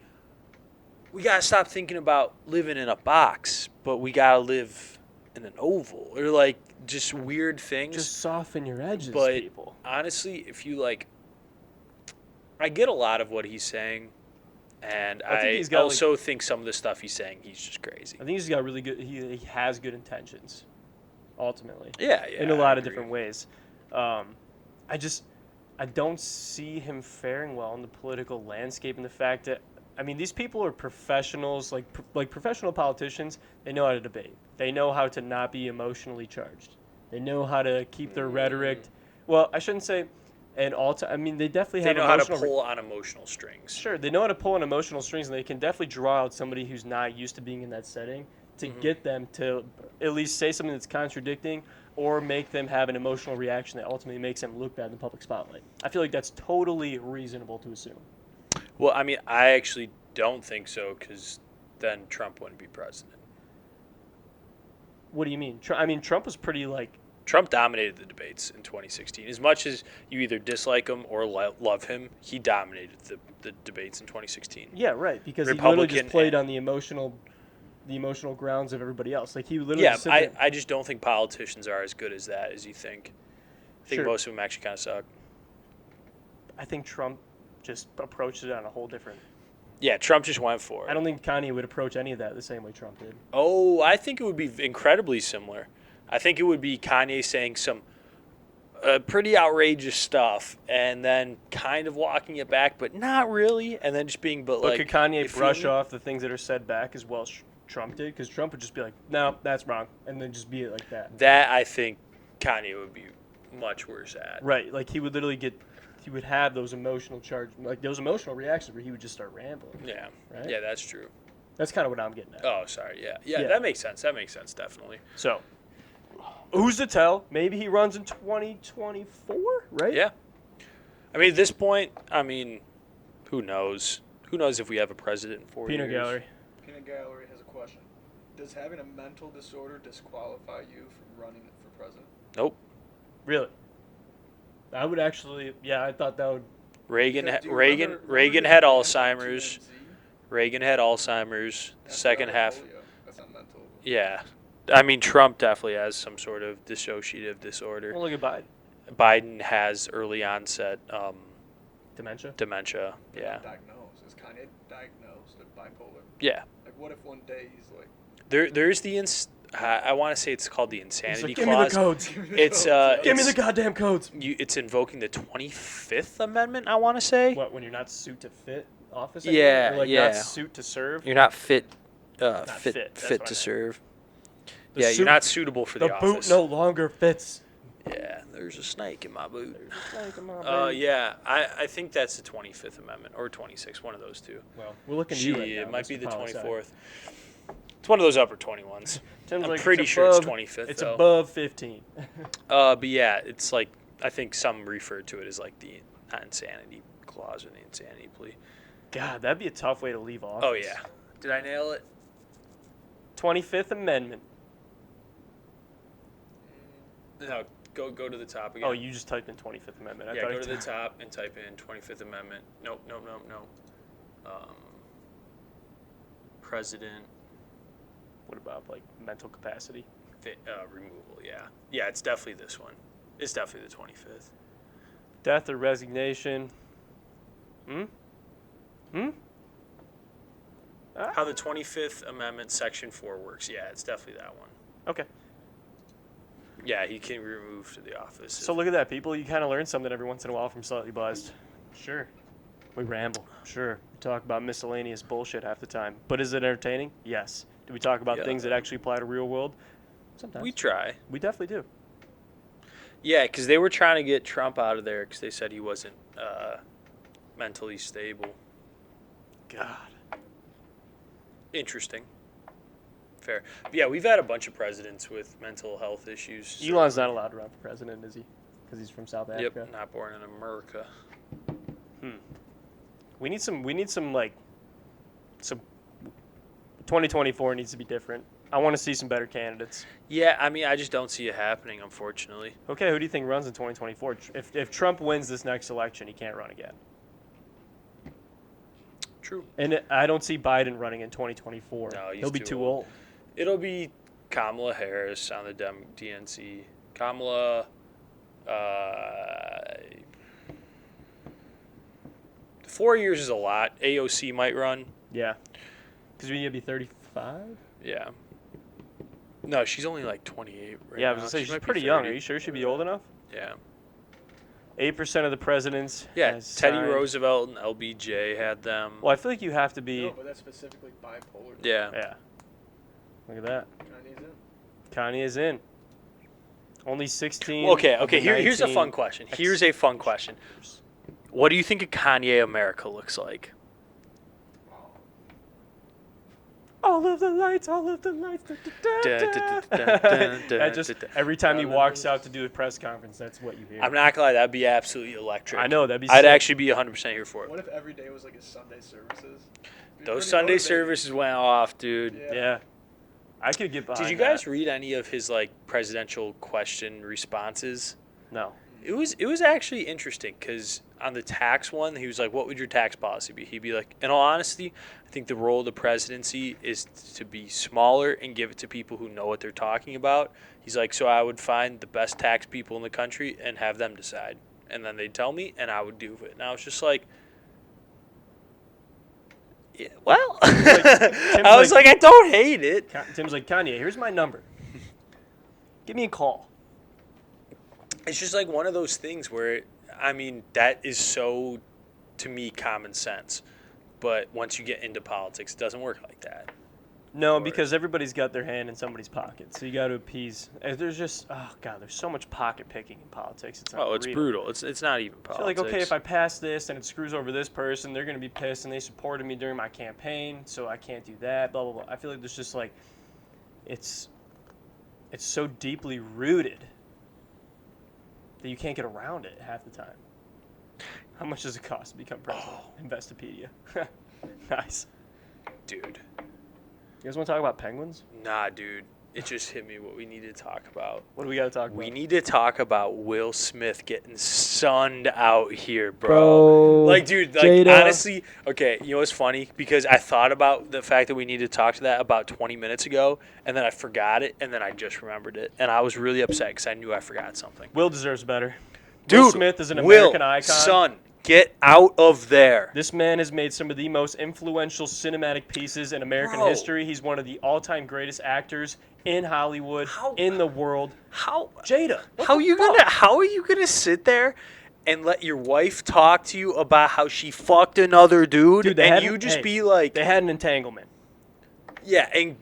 we got to stop thinking about living in a box, but we got to live in an oval. Or like just weird things. Just soften your edges, but people. Honestly, if you I get a lot of what he's saying. And I also think some of the stuff he's saying, he's just crazy. I think he's got really good, he has good intentions. Ultimately, in a lot of different ways. I don't see him faring well in the political landscape, and the fact that these people are professionals, like professional politicians. They know how to debate. They know how to not be emotionally charged. They know how to keep their rhetoric. Well, I shouldn't say, they definitely have. They know how to pull on emotional strings. Sure, they know how to pull on emotional strings, and they can definitely draw out somebody who's not used to being in that setting. To get them to at least say something that's contradicting or make them have an emotional reaction that ultimately makes them look bad in the public spotlight. I feel like that's totally reasonable to assume. Well, I actually don't think so because then Trump wouldn't be president. What do you mean? Trump was pretty Trump dominated the debates in 2016. As much as you either dislike him or love him, he dominated the debates in 2016. Yeah, right, because he literally just played on the emotional grounds of everybody else. Like he literally. Yeah, I just don't think politicians are as good as that as you think. I think most of them actually kind of suck. I think Trump just approached it on a whole different. Yeah, Trump just went for it. I don't think Kanye would approach any of that the same way Trump did. Oh, I think it would be incredibly similar. I think it would be Kanye saying some pretty outrageous stuff and then kind of walking it back, but not really, and then just being but could Kanye brush off the things that are said back as well as Trump did? Because Trump would just be like, no, that's wrong, and then just be it like that. That I think Kanye would be much worse at. Right, like he would literally he would have those emotional those emotional reactions where he would just start rambling. Yeah, right? Yeah, that's true. That's kind of what I'm getting at. Oh, sorry, yeah, that makes sense. That makes sense, definitely. So, who's to tell? Maybe he runs in 2024, right? Yeah. At this point, who knows? Who knows if we have a president in 4 years? Peanut Gallery. Peanut Gallery has a question. Does having a mental disorder disqualify you from running for president? Nope. Really? I would actually, I thought that would. Reagan had Alzheimer's. Reagan had Alzheimer's. Second half. That's not mental. Yeah. Trump definitely has some sort of dissociative disorder. Well, look at Biden. Biden has early onset dementia. Yeah. Diagnosed. Is Kanye diagnosed with bipolar? Yeah. Like, what if one day he's like, There's the I want to say it's called the insanity Give me the clause. codes. It's Give me the goddamn codes. It's invoking the 25th Amendment. I want to say. What, when you're not suit to fit office? Yeah, anymore? Or like yeah. not suit to serve. You're not fit. Not fit fit, that's fit what I to meant. serve. The Yeah, suit- you're not suitable for the The boot office. no longer fits. Yeah, there's a snake in my boot. Come on, baby. Yeah, I think that's the 25th Amendment or 26th, one of those two. Well, we're looking at you right now. It might be Mr. the Poli Sci. 24th. It's one of those upper 21s. Tim's I'm like, pretty sure it's above- 25th, It's though. above 15. But yeah, it's like, I think some refer to it as like the not insanity clause or the insanity plea. God, that'd be a tough way to leave office. Oh, yeah. Did I nail it? 25th Amendment. No, go to the top again. Oh, you just typed in 25th Amendment. I Yeah, thought go I to the typed- top and type in 25th Amendment. No. President What about, like, mental capacity? removal, yeah. Yeah, it's definitely this one. It's definitely the 25th. Death or resignation. How the 25th Amendment, Section 4 works. Yeah, it's definitely that one. Okay. Yeah, he can be removed to the office. So look at that, people. You kind of learn something every once in a while from Slightly Buzzed. Sure. We ramble. Sure. We talk about miscellaneous bullshit half the time. But is it entertaining? Yes. Do we talk about Yeah. things that actually apply to real world? Sometimes. We try. We definitely do. Yeah, because they were trying to get Trump out of there because they said he wasn't mentally stable. God. Interesting. Fair. But yeah, we've had a bunch of presidents with mental health issues. Elon's not allowed to run for president, is he? Because he's from South Africa. Yep, not born in America. We need some 2024 needs to be different. I want to see some better candidates. Yeah, I mean, I just don't see it happening, unfortunately. Okay, who do you think runs in 2024? If Trump wins this next election, he can't run again. True. And I don't see Biden running in 2024. No, he's He'll be too too old. old. It'll be Kamala Harris on the DNC. Kamala, 4 years is a lot. AOC might run. Yeah. Because we need to be 35? Yeah. No, she's only like 28 right Yeah, I now. was going to say, She she's might be pretty young. 30. Are you sure she'd be old enough? Yeah. 8% of the presidents. Yeah, has Teddy signed. Roosevelt and LBJ had them. Well, I feel like you have to be. no, but that's specifically bipolar. Yeah. Yeah. Look at that. Kanye's in. Kanye is in. Only 16. Okay, of the here's a 19 fun question. Here's a fun question. What do you think of Kanye America looks like? All of the lights, all of the lights. That just every time he walks out to do a press conference, that's what you hear. I'm not gonna lie, that'd be absolutely electric. I know that'd be. I'd sick. actually be 100% here for What it. if every day was like his Sunday services? Be Those pretty Sunday motivating. services went off, dude. Yeah, I could get behind. Did you guys read any of his like presidential question responses? that. No. It was actually interesting because on the tax one, he was like, "What would your tax policy be?" He'd be like, "In all honesty, I think the role of the presidency is to be smaller and give it to people who know what they're talking about." He's like, "So I would find the best tax people in the country and have them decide, and then they'd tell me, and I would do it." And I was just like, yeah, "Well," I was like, "I don't hate it." Tim's like, Kanye, here's my number. Give me a call. It's just like one of those things where, I mean, that is so, to me, common sense. But once you get into politics, it doesn't work like that. No, Or- because everybody's got their hand in somebody's pocket, so you got to appease. There's just, oh god, there's so much pocket picking in politics. It's not Oh, it's brutal. It's not even So politics. like, okay, if I pass this and it screws over this person, they're gonna be pissed, and they supported me during my campaign, so I can't do that. Blah blah blah. I feel like there's just like, it's so deeply rooted that you can't get around it half the time. How much does it cost to become president? Investopedia. Nice. Dude. You guys want to talk about penguins? Nah, dude. It just hit me what we need to talk about. What do we got to talk about? We need to talk about Will Smith getting sunned out here, bro. Bro, Like, dude, like, Jada. honestly, okay, you know what's funny? Because I thought about the fact that we need to talk to that about 20 minutes ago, and then I forgot it, and then I just remembered it. And I was really upset because I knew I forgot something. Will deserves better. Dude, Will Smith is an American icon. Son, Get out of there. This man has made some of the most influential cinematic pieces in American history. He's one of the all-time greatest actors in Hollywood, in the world. Jada, how are you gonna sit there and let your wife talk to you about how she fucked another dude and you just be like, they had an entanglement. Yeah, and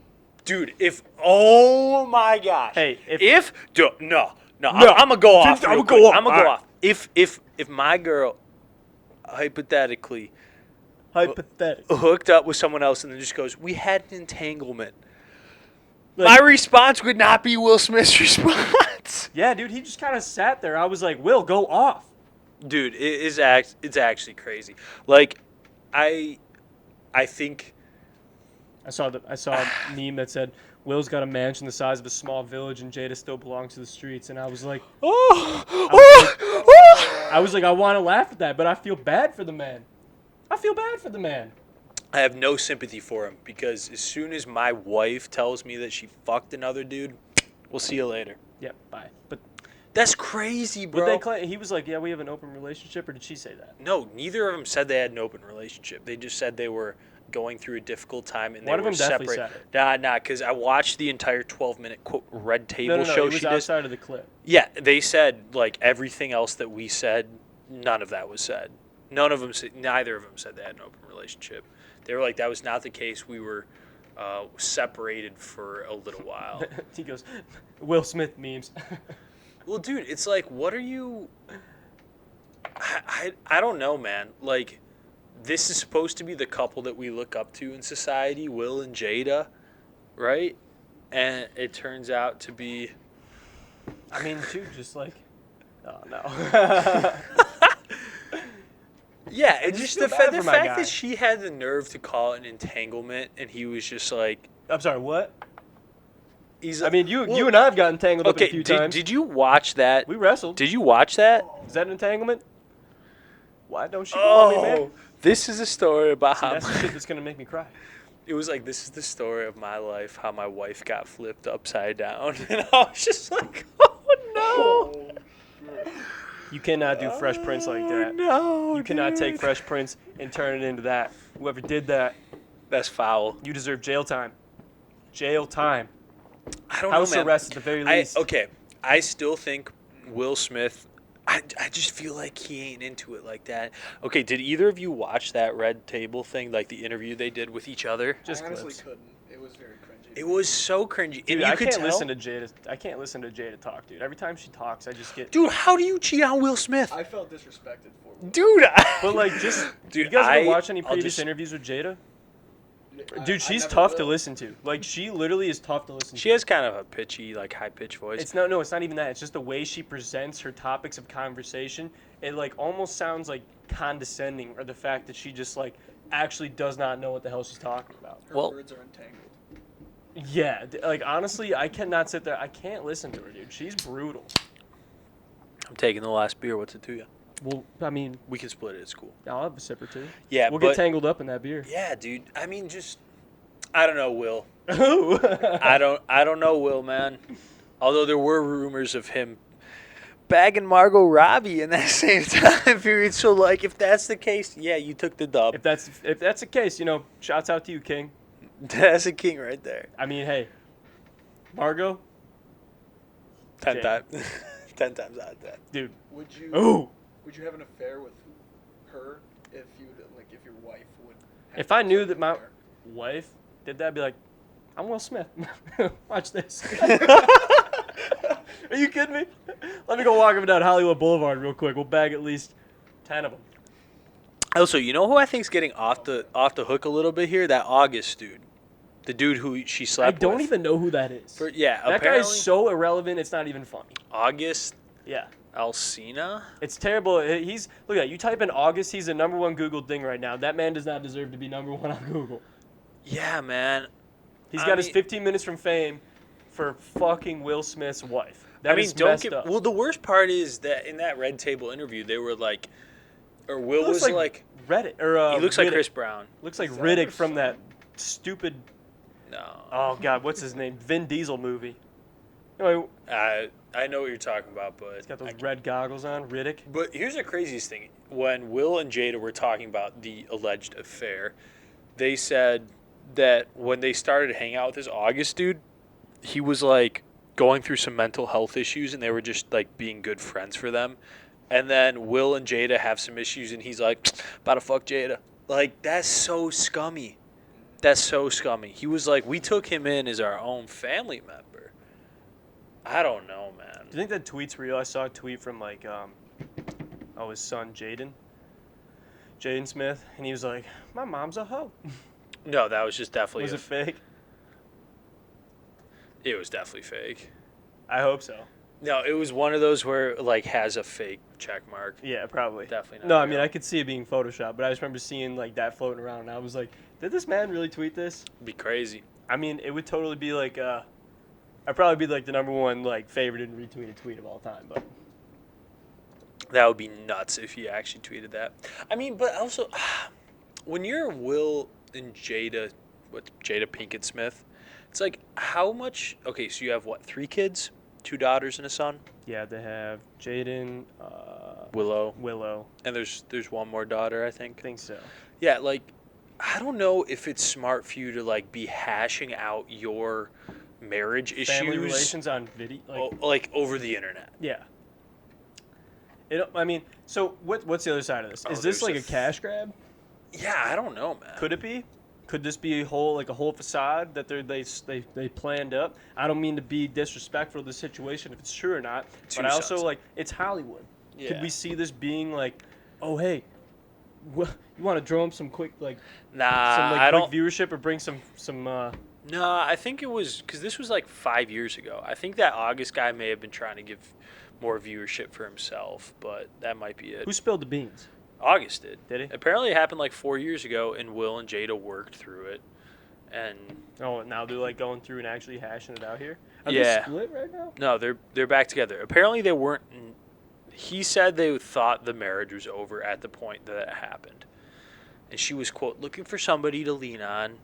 dude, oh my gosh. Hey, no, I'm gonna go off. I'm gonna go off. If my girl hypothetically hooked up with someone else and then just goes, we had an entanglement, my response would not be Will Smith's response. Yeah, dude, he just kind of sat there. I was like, Will, go off. Dude, it's actually crazy. Like, I think I saw a meme that said Will's got a mansion the size of a small village and Jada still belongs to the streets, and I was like, I want to laugh at that, but I feel bad for the man. I have no sympathy for him because as soon as my wife tells me that she fucked another dude, we'll see you later. Yeah, bye. But that's crazy, bro. Would they claim, he was like, yeah, we have an open relationship, or did she say that? No, neither of them said they had an open relationship. They just said they were going through a difficult time and One they of were them definitely separate. said it. Nah, because I watched the entire 12-minute quote red table show it was she did. outside of the clip. Yeah, they said like everything else that we said, none of that was said. Neither of them said they had an open relationship. They were like, that was not the case. We were separated for a little while. He goes, Will Smith memes. Well, dude, it's like, what are you... I don't know, man. Like, this is supposed to be the couple that we look up to in society, Will and Jada, right? And it turns out to be... I mean, dude, just like... Oh, no. Yeah, it's just the fact guy. that she had the nerve to call it an entanglement, and he was just like... I'm sorry, what? You and I have gotten tangled up a few times. Did you watch that? We wrestled. Did you watch that? Is that an entanglement? Why don't you call me, man? This is a story about how... That's the shit that's going to make me cry. It was like, this is the story of my life, how my wife got flipped upside down. And I was just like, oh, no. You cannot do Fresh Prince like that. No, you cannot take Fresh Prince and turn it into that. Whoever did that, that's foul. You deserve jail time. Jail time. I don't know, House arrest at the very least. I still think Will Smith, I just feel like he ain't into it like that. Okay, did either of you watch that red table thing, like the interview they did with each other? I honestly couldn't. It was very cringy. It was so cringy. Dude, and I can't listen to Jada talk, dude. Every time she talks, I just get... Dude, how do you cheat on Will Smith? I felt disrespected for him. Dude, But like, just... Dude, you guys ever watch any previous interviews with Jada? Dude, she's tough to listen to. Like, she literally is tough to listen to. She has kind of a pitchy, like, high-pitched voice. It's not even that. It's just the way she presents her topics of conversation. It, like, almost sounds, like, condescending, or the fact that she just, like, actually does not know what the hell she's talking about. Her words are entangled. Yeah, like, honestly, I cannot sit there. I can't listen to her, dude. She's brutal. I'm taking the last beer. What's it to you? Well, I mean... We can split it. It's cool. I'll have a sip or two. Yeah, We'll get tangled up in that beer. Yeah, dude. I mean, just... I don't know, Will. I don't know, Will, man. Although there were rumors of him bagging Margot Robbie in that same time period. So, like, if that's the case, yeah, you took the dub. If that's the case, shouts out to you, King. That's a king right there. I mean, hey, Margot. 10 times. 10 times out of 10. Dude. Would you have an affair with her if your wife would? If I knew that my wife did that, I'd be like, I'm Will Smith. Watch this. Are you kidding me? Let me go walk up and down Hollywood Boulevard real quick. We'll bag at least 10 of them. Also, you know who I think's getting off the hook a little bit here? That August dude. The dude who she slept with. I don't even know who that is. That guy is so irrelevant, it's not even funny. August? Yeah. Alsina? It's terrible. Look at that. You type in August, he's the #1 Googled thing right now. That man does not deserve to be #1 on Google. Yeah, man. He's got his 15 minutes from fame for fucking Will Smith's wife. Well, the worst part is that in that Red Table interview, they were like, or Will was like Reddit, or he looks Riddick. like Chris Brown. Looks like Riddick from that stupid. No. Oh God, what's his name? Vin Diesel movie. No, I know what you're talking about, but he's got those red goggles on. Riddick. But here's the craziest thing: when Will and Jada were talking about the alleged affair, they said that when they started to hang out with this August dude, he was like going through some mental health issues, and they were just like being good friends for them. And then Will and Jada have some issues, and he's like, about to fuck Jada. Like, that's so scummy. That's so scummy. He was like, we took him in as our own family member. I don't know, man. Do you think that tweet's real? I saw a tweet from like, his son Jaden Smith, and he was like, "My mom's a hoe." No, that was just definitely. Was it fake? It was definitely fake. I hope so. No, it was one of those where like has a fake check mark. Yeah, probably. Definitely not. No, I real. mean I could see it being photoshopped, but I just remember seeing like that floating around, and I was like, "Did this man really tweet this?" It'd be crazy. I mean, it would totally be like, I'd probably be like the number one like favorite and retweeted tweet of all time, but. That would be nuts if he actually tweeted that. I mean, but also, when you're Will and Jada Pinkett Smith, it's like how much? Okay, so you have what? 3 kids, 2 daughters and a son. Yeah, they have Jaden, Willow, and there's one more daughter, I I think. think so. Yeah, like I don't know if it's smart for you to like be hashing out your marriage Family issues relations on video, like over the internet. yeah. I mean, so what's the other side of this? Is this there's like a cash grab? Yeah, I don't know, man. Could it be? Could this be a whole facade that they planned up? I don't mean to be disrespectful to the situation if it's true or not, but I also cents. like it's Hollywood. Yeah. Could we see this being like, oh hey, you want to drum some quick like Nah, some like I quick don't. viewership or bring some No, I think it was because this was like 5 years ago. I think that August guy may have been trying to give more viewership for himself, but that might be it. who spilled the beans? August did. Did he? Apparently, it happened like 4 years ago, and Will and Jada worked through it. And Oh, now they're like going through and actually hashing it out here. Are Yeah. they split right now? no, they're back together. Apparently, they weren't. He said they thought the marriage was over at the point that it happened, and she was quote looking for somebody to lean on.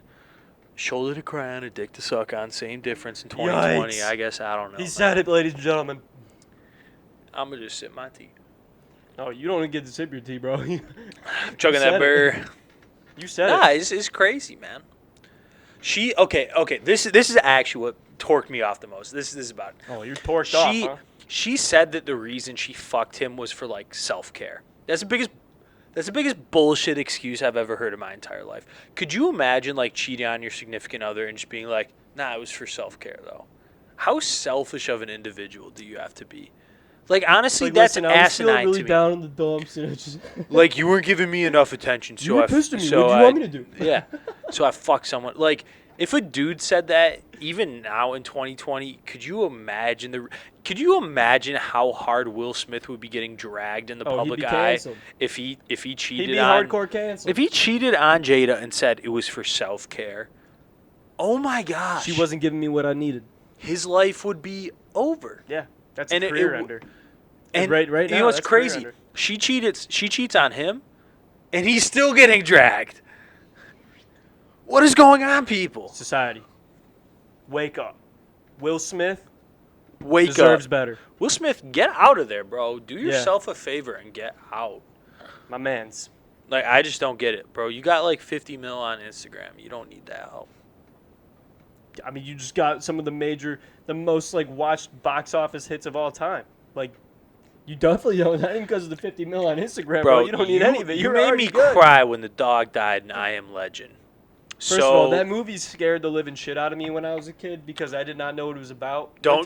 Shoulder to cry on, a dick to suck on. Same difference in 2020. Yikes. I guess I don't know. He man. said it, ladies and gentlemen. I'm gonna just sip my tea. No, you don't get to sip your tea, bro. I'm chugging said that it. beer. You said Nah, it. it's crazy, man. She okay. This is actually what torqued me off the most. This is about. Oh, you're torqued off, huh? She said that the reason she fucked him was for like self-care. That's the biggest bullshit excuse I've ever heard in my entire life. Could you imagine like cheating on your significant other and just being like, "Nah, it was for self-care though." How selfish of an individual do you have to be? Like honestly, Like, that's listen, I was feeling asinine really to me. down in the dumps, and it's just Like you weren't giving me enough attention, so you were pissed at me. What do you want me to do? Yeah. So I fucked someone. Like, if a dude said that, even now in 2020, could you imagine how hard Will Smith would be getting dragged in the Oh, he'd public be eye canceled. if he cheated He'd be on hardcore canceled. if he cheated on Jada and said it was for self-care? Oh my gosh. She wasn't giving me what I needed. His life would be over. Yeah, that's And a it career w- ender. And right you now, know what's that's a career crazy? ender. She cheats on him, and he's still getting dragged. What is going on, people? Society, wake up. Will Smith Wake deserves up. better. Will Smith, get out of there, bro. Do Yeah. yourself a favor and get out. My man's. Like, I just don't get it, bro. You got like 50 mil on Instagram. You don't need that help. I mean, you just got some of the most like watched box office hits of all time. Like, you definitely don't. Not even because of the 50 mil on Instagram, bro. You don't need any of it. You You're made already me good. cry when the dog died in I Am Legend. First of all, that movie scared the living shit out of me when I was a kid because I did not know what it was about. Don't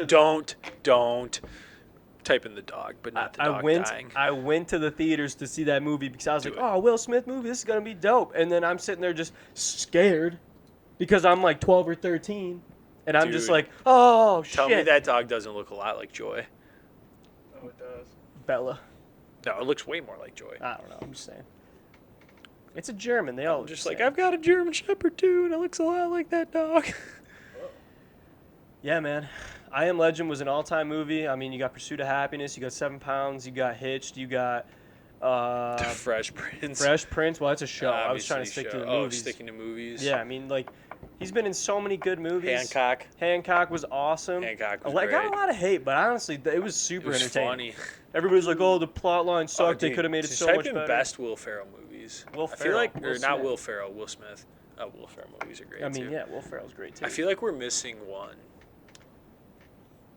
type in the dog, but not the dog dying. I went to the theaters to see that movie because I was like, it. oh, Will Smith movie, this is going to be dope. And then I'm sitting there just scared because I'm like 12 or 13. And I'm just Dude. like, oh, Tell shit. me that dog doesn't look a lot like Joy. Oh, it does. Bella. No, it looks way more like Joy. I don't know. I'm just saying. It's a German. They all I'm look just the like, same. I've got a German Shepherd too, and it looks a lot like that dog. Yeah, man. I Am Legend was an all-time movie. I mean, you got Pursuit of Happiness, you got 7 Pounds, you got Hitched, you got The Fresh Prince. Fresh Prince. Well, that's a show. I was Obviously trying to stick to the show. movies. Sticking to movies. Yeah, I mean, like, He's been in so many good movies. Hancock was awesome. Hancock was I got great. a lot of hate, but honestly, it was super It was entertaining. funny. Everybody's like, "Oh, the plot line sucked. They dude, could have made it just so type much in better." best Will Ferrell movies. Will I feel Ferrell, like, Will or not Smith. Will Ferrell, Will Smith. Will Ferrell movies are great I mean, too. yeah, Will Ferrell's great too. I feel like we're missing one.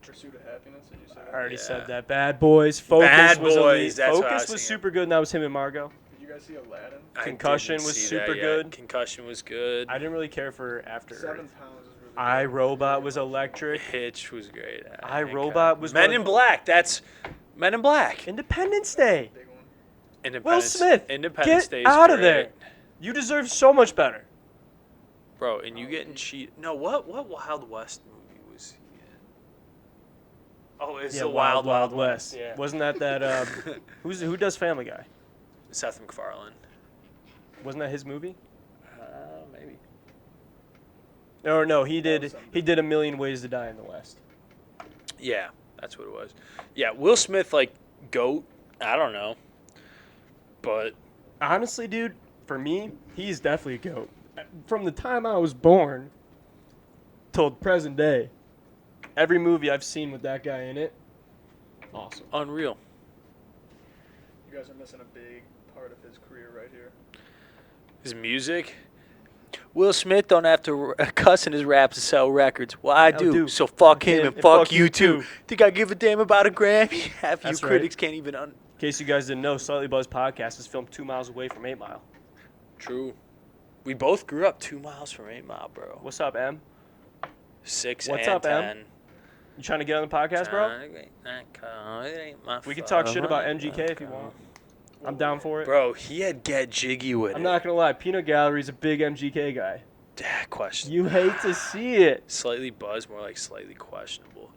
Pursuit of Happiness. Did you say I that? already Yeah. said that. Bad Boys. Focus Bad was Boys, elite. that's what I Focus was was thinking. super good. And that was him and Margot. Did you guys see Aladdin? I Concussion didn't was see super that yet. good. Concussion was good. I didn't really care for After 7 Earth. pounds is really good. I, Robot was electric. Hitch was great. I, Robot was Men one- in Black. That's Men in Black. Independence Day. Big one. Will Independence. Smith. Independence Get Day is out of great. there. You deserve so much better. Bro, and you getting cheated. No, what Wild West movie was he in? Oh, it's the Wild West. Yeah. Wasn't that who does Family Guy? Seth MacFarlane. Wasn't that his movie? Maybe. Or no, he That did. was something. He did A Million Ways to Die in the West. Yeah, that's what it was. Yeah, Will Smith, like, GOAT. I don't know. But Honestly, dude, for me, he's definitely a goat. From the time I was born till present day, every movie I've seen with that guy in it, awesome. unreal. You guys are missing a big part of his career right here. His music. Will Smith don't have to cuss in his raps to sell records. Well, I do. So fuck him and fuck you too. Think I give a damn about a Grammy? Half you That's right. critics can't even. In case you guys didn't know, Slightly Buzzed Podcast is filmed 2 miles away from 8 Mile. True. We both grew up 2 miles from 8 Mile, bro. What's up, Em? 6 What's and up, Em? 10. You trying to get on the podcast, bro? We can talk shit about MGK if you want. I'm down for it. Bro, he had Get Jiggy with I'm it. not gonna lie, Peanut Gallery's a big MGK guy. Question. You hate to see it. Slightly buzzed, more like slightly questionable.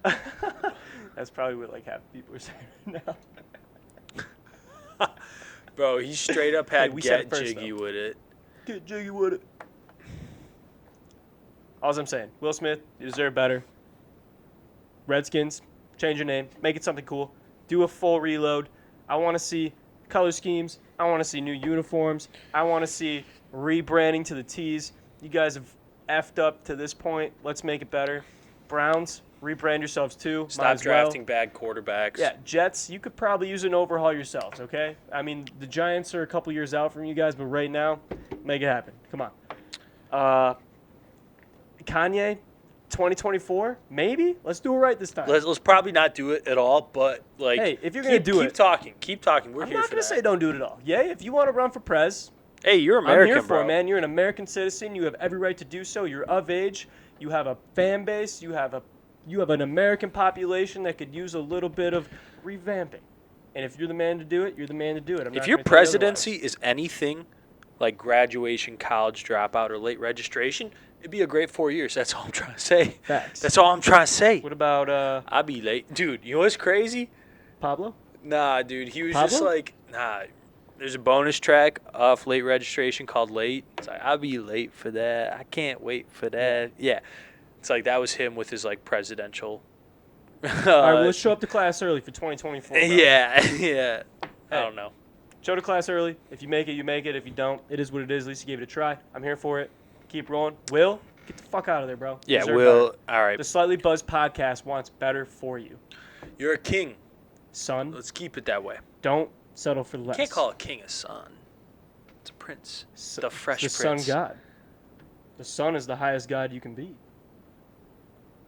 That's probably what like half the people are saying right now. Bro, he straight up Hey, had we said Get it first, Jiggy though. with it. Get jiggy with it. All I'm saying, Will Smith, you deserve better. Redskins, change your name, make it something cool. Do a full reload. I want to see color schemes. I want to see new uniforms. I want to see rebranding to the T's. You guys have effed up to this point. Let's make it better. Browns, rebrand yourselves too. Might Stop as well. drafting bad quarterbacks. Yeah, Jets, you could probably use an overhaul yourselves, okay? I mean, the Giants are a couple years out from you guys, but right now, make it happen. Come on. Kanye, 2024, maybe? Let's do it right this time. Let's probably not do it at all, but like, Hey, if you're gonna do keep it- talking. Keep talking. We're I'm here not for going to that. say don't do it at all. Yeah, if you want to run for Prez, Hey, you're American, I'm here for bro. it, man. You're an American citizen. You have every right to do so. You're of age. You have a fan base. You have an American population that could use a little bit of revamping. And if you're the man to do it, you're the man to do it. I'm If not your gonna tell you presidency otherwise. is anything like graduation, college dropout, or late registration, it'd be a great 4 years. That's all I'm trying to say. Facts. That's all I'm trying to say. What about I'll be late. Dude, you know what's crazy? Pablo? Nah, dude. He was Pablo? just like, nah. There's a bonus track off late registration called Late. It's like, I'll be late for that. I can't wait for that. Yeah. It's like that was him with his like presidential. All right, well, let's show up to class early for 2024. Bro. Yeah, yeah. I Hey. don't know. Show to class early. If you make it, you make it. If you don't, it is what it is. At least you gave it a try. I'm here for it. Keep rolling. Will, get the fuck out of there, bro. Yeah, Deserve Will. better. All right. The Slightly Buzzed podcast wants better for you. You're a king. Son, Let's keep it that way. don't settle for less. Can't call a king a son. It's a prince. S- The fresh the prince. sun god. The sun is the highest god you can be.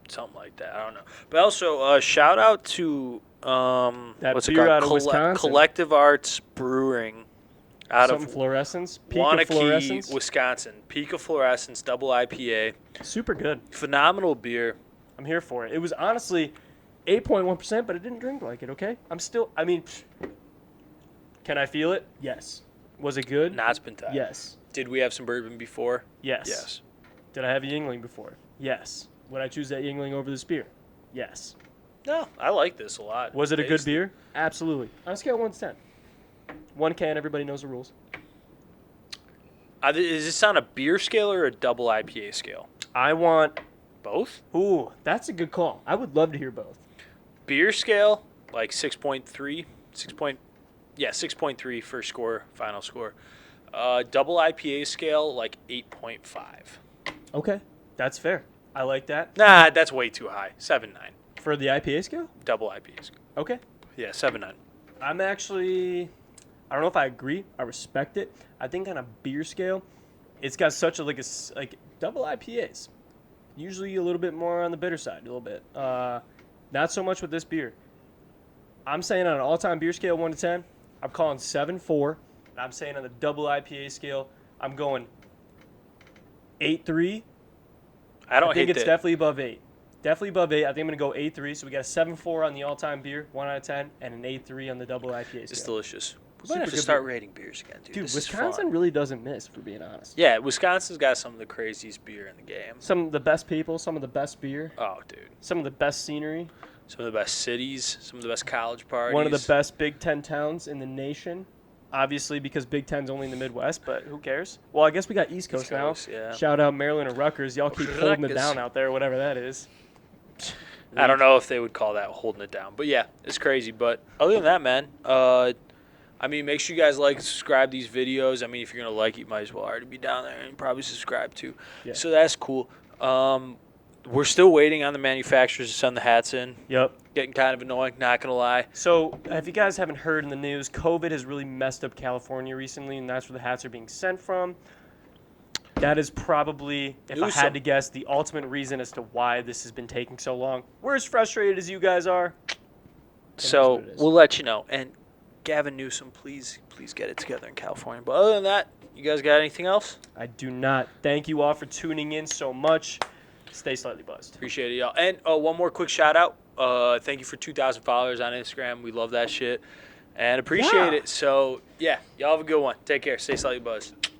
Something like that. I don't know. But also, shout out to That what's it beer called? out of Wisconsin. Collective Arts Brewing out Something of Fluorescence. Peak of Wanakee, Fluorescence. Wisconsin. Peak of Fluorescence, double IPA. Super good. Phenomenal beer. I'm here for it. It was honestly 8.1%, but I didn't drink like it, okay? Can I feel it? Yes. Was it good? Knott's been tied. Yes. Did we have some bourbon before? Yes. Yes. Did I have a Yingling before? Yes. Would I choose that Yingling over this beer? Yes. No, I like this a lot. Was it a good Tasty. beer? Absolutely. On a scale of 1 to 10. 1 can, everybody knows the rules. Is this on a beer scale or a double IPA scale? I want... Both? Ooh, that's a good call. I would love to hear both. Beer scale, like 6.3. 6.3 first score, final score. Double IPA scale, like 8.5. Okay, that's fair. I like that. Nah, that's way too high. 7.9. For the IPA scale? Double IPAs. Okay. Yeah, 7.9. I'm actually, I don't know if I agree. I respect it. I think on a beer scale, it's got such a like double IPAs. Usually a little bit more on the bitter side, a little bit. Not so much with this beer. I'm saying on an all-time beer scale, 1 to 10, I'm calling 7.4. And I'm saying on the double IPA scale, I'm going 8.3. I don't I think hate it's that. definitely above 8. Definitely above 8. I think I'm going to go 8.3. So we got a 7.4 on the all-time beer, 1 out of 10, and an 8.3 on the double IPA scale. It's delicious. We Super might have to good start beer. rating beers again, dude. Dude, This Wisconsin is fun. really doesn't miss, for being honest. Yeah, Wisconsin's got some of the craziest beer in the game. Some of the best people, some of the best beer, Oh, dude. some of the best scenery. Some of the best cities, some of the best college parties. One of the best Big Ten towns in the nation. Obviously, because Big Ten's only in the Midwest, but who cares? Well, I guess we got East Coast, East Coast, now. yeah. Shout out Maryland and Rutgers. Y'all keep holding it Rutgers. down out there, whatever that is. I don't know if they would call that holding it down. But, yeah, it's crazy. But other than that, man, I mean, make sure you guys like and subscribe to these videos. I mean, if you're going to like it, you might as well already be down there and probably subscribe too. Yeah. So that's cool. We're still waiting on the manufacturers to send the hats in. Yep. Getting kind of annoying, not going to lie. So, if you guys haven't heard in the news, COVID has really messed up California recently, and that's where the hats are being sent from. That is probably, if I had to guess, the ultimate reason as to why this has been taking so long. We're as frustrated as you guys are. So we'll let you know. And Gavin Newsom, please get it together in California. But other than that, you guys got anything else? I do not. Thank you all for tuning in so much. Stay slightly buzzed. Appreciate it, y'all. And one more quick shout out. Thank you for 2,000 followers on Instagram. We love that shit and appreciate it. So, yeah, y'all have a good one. Take care. Stay slightly buzzed.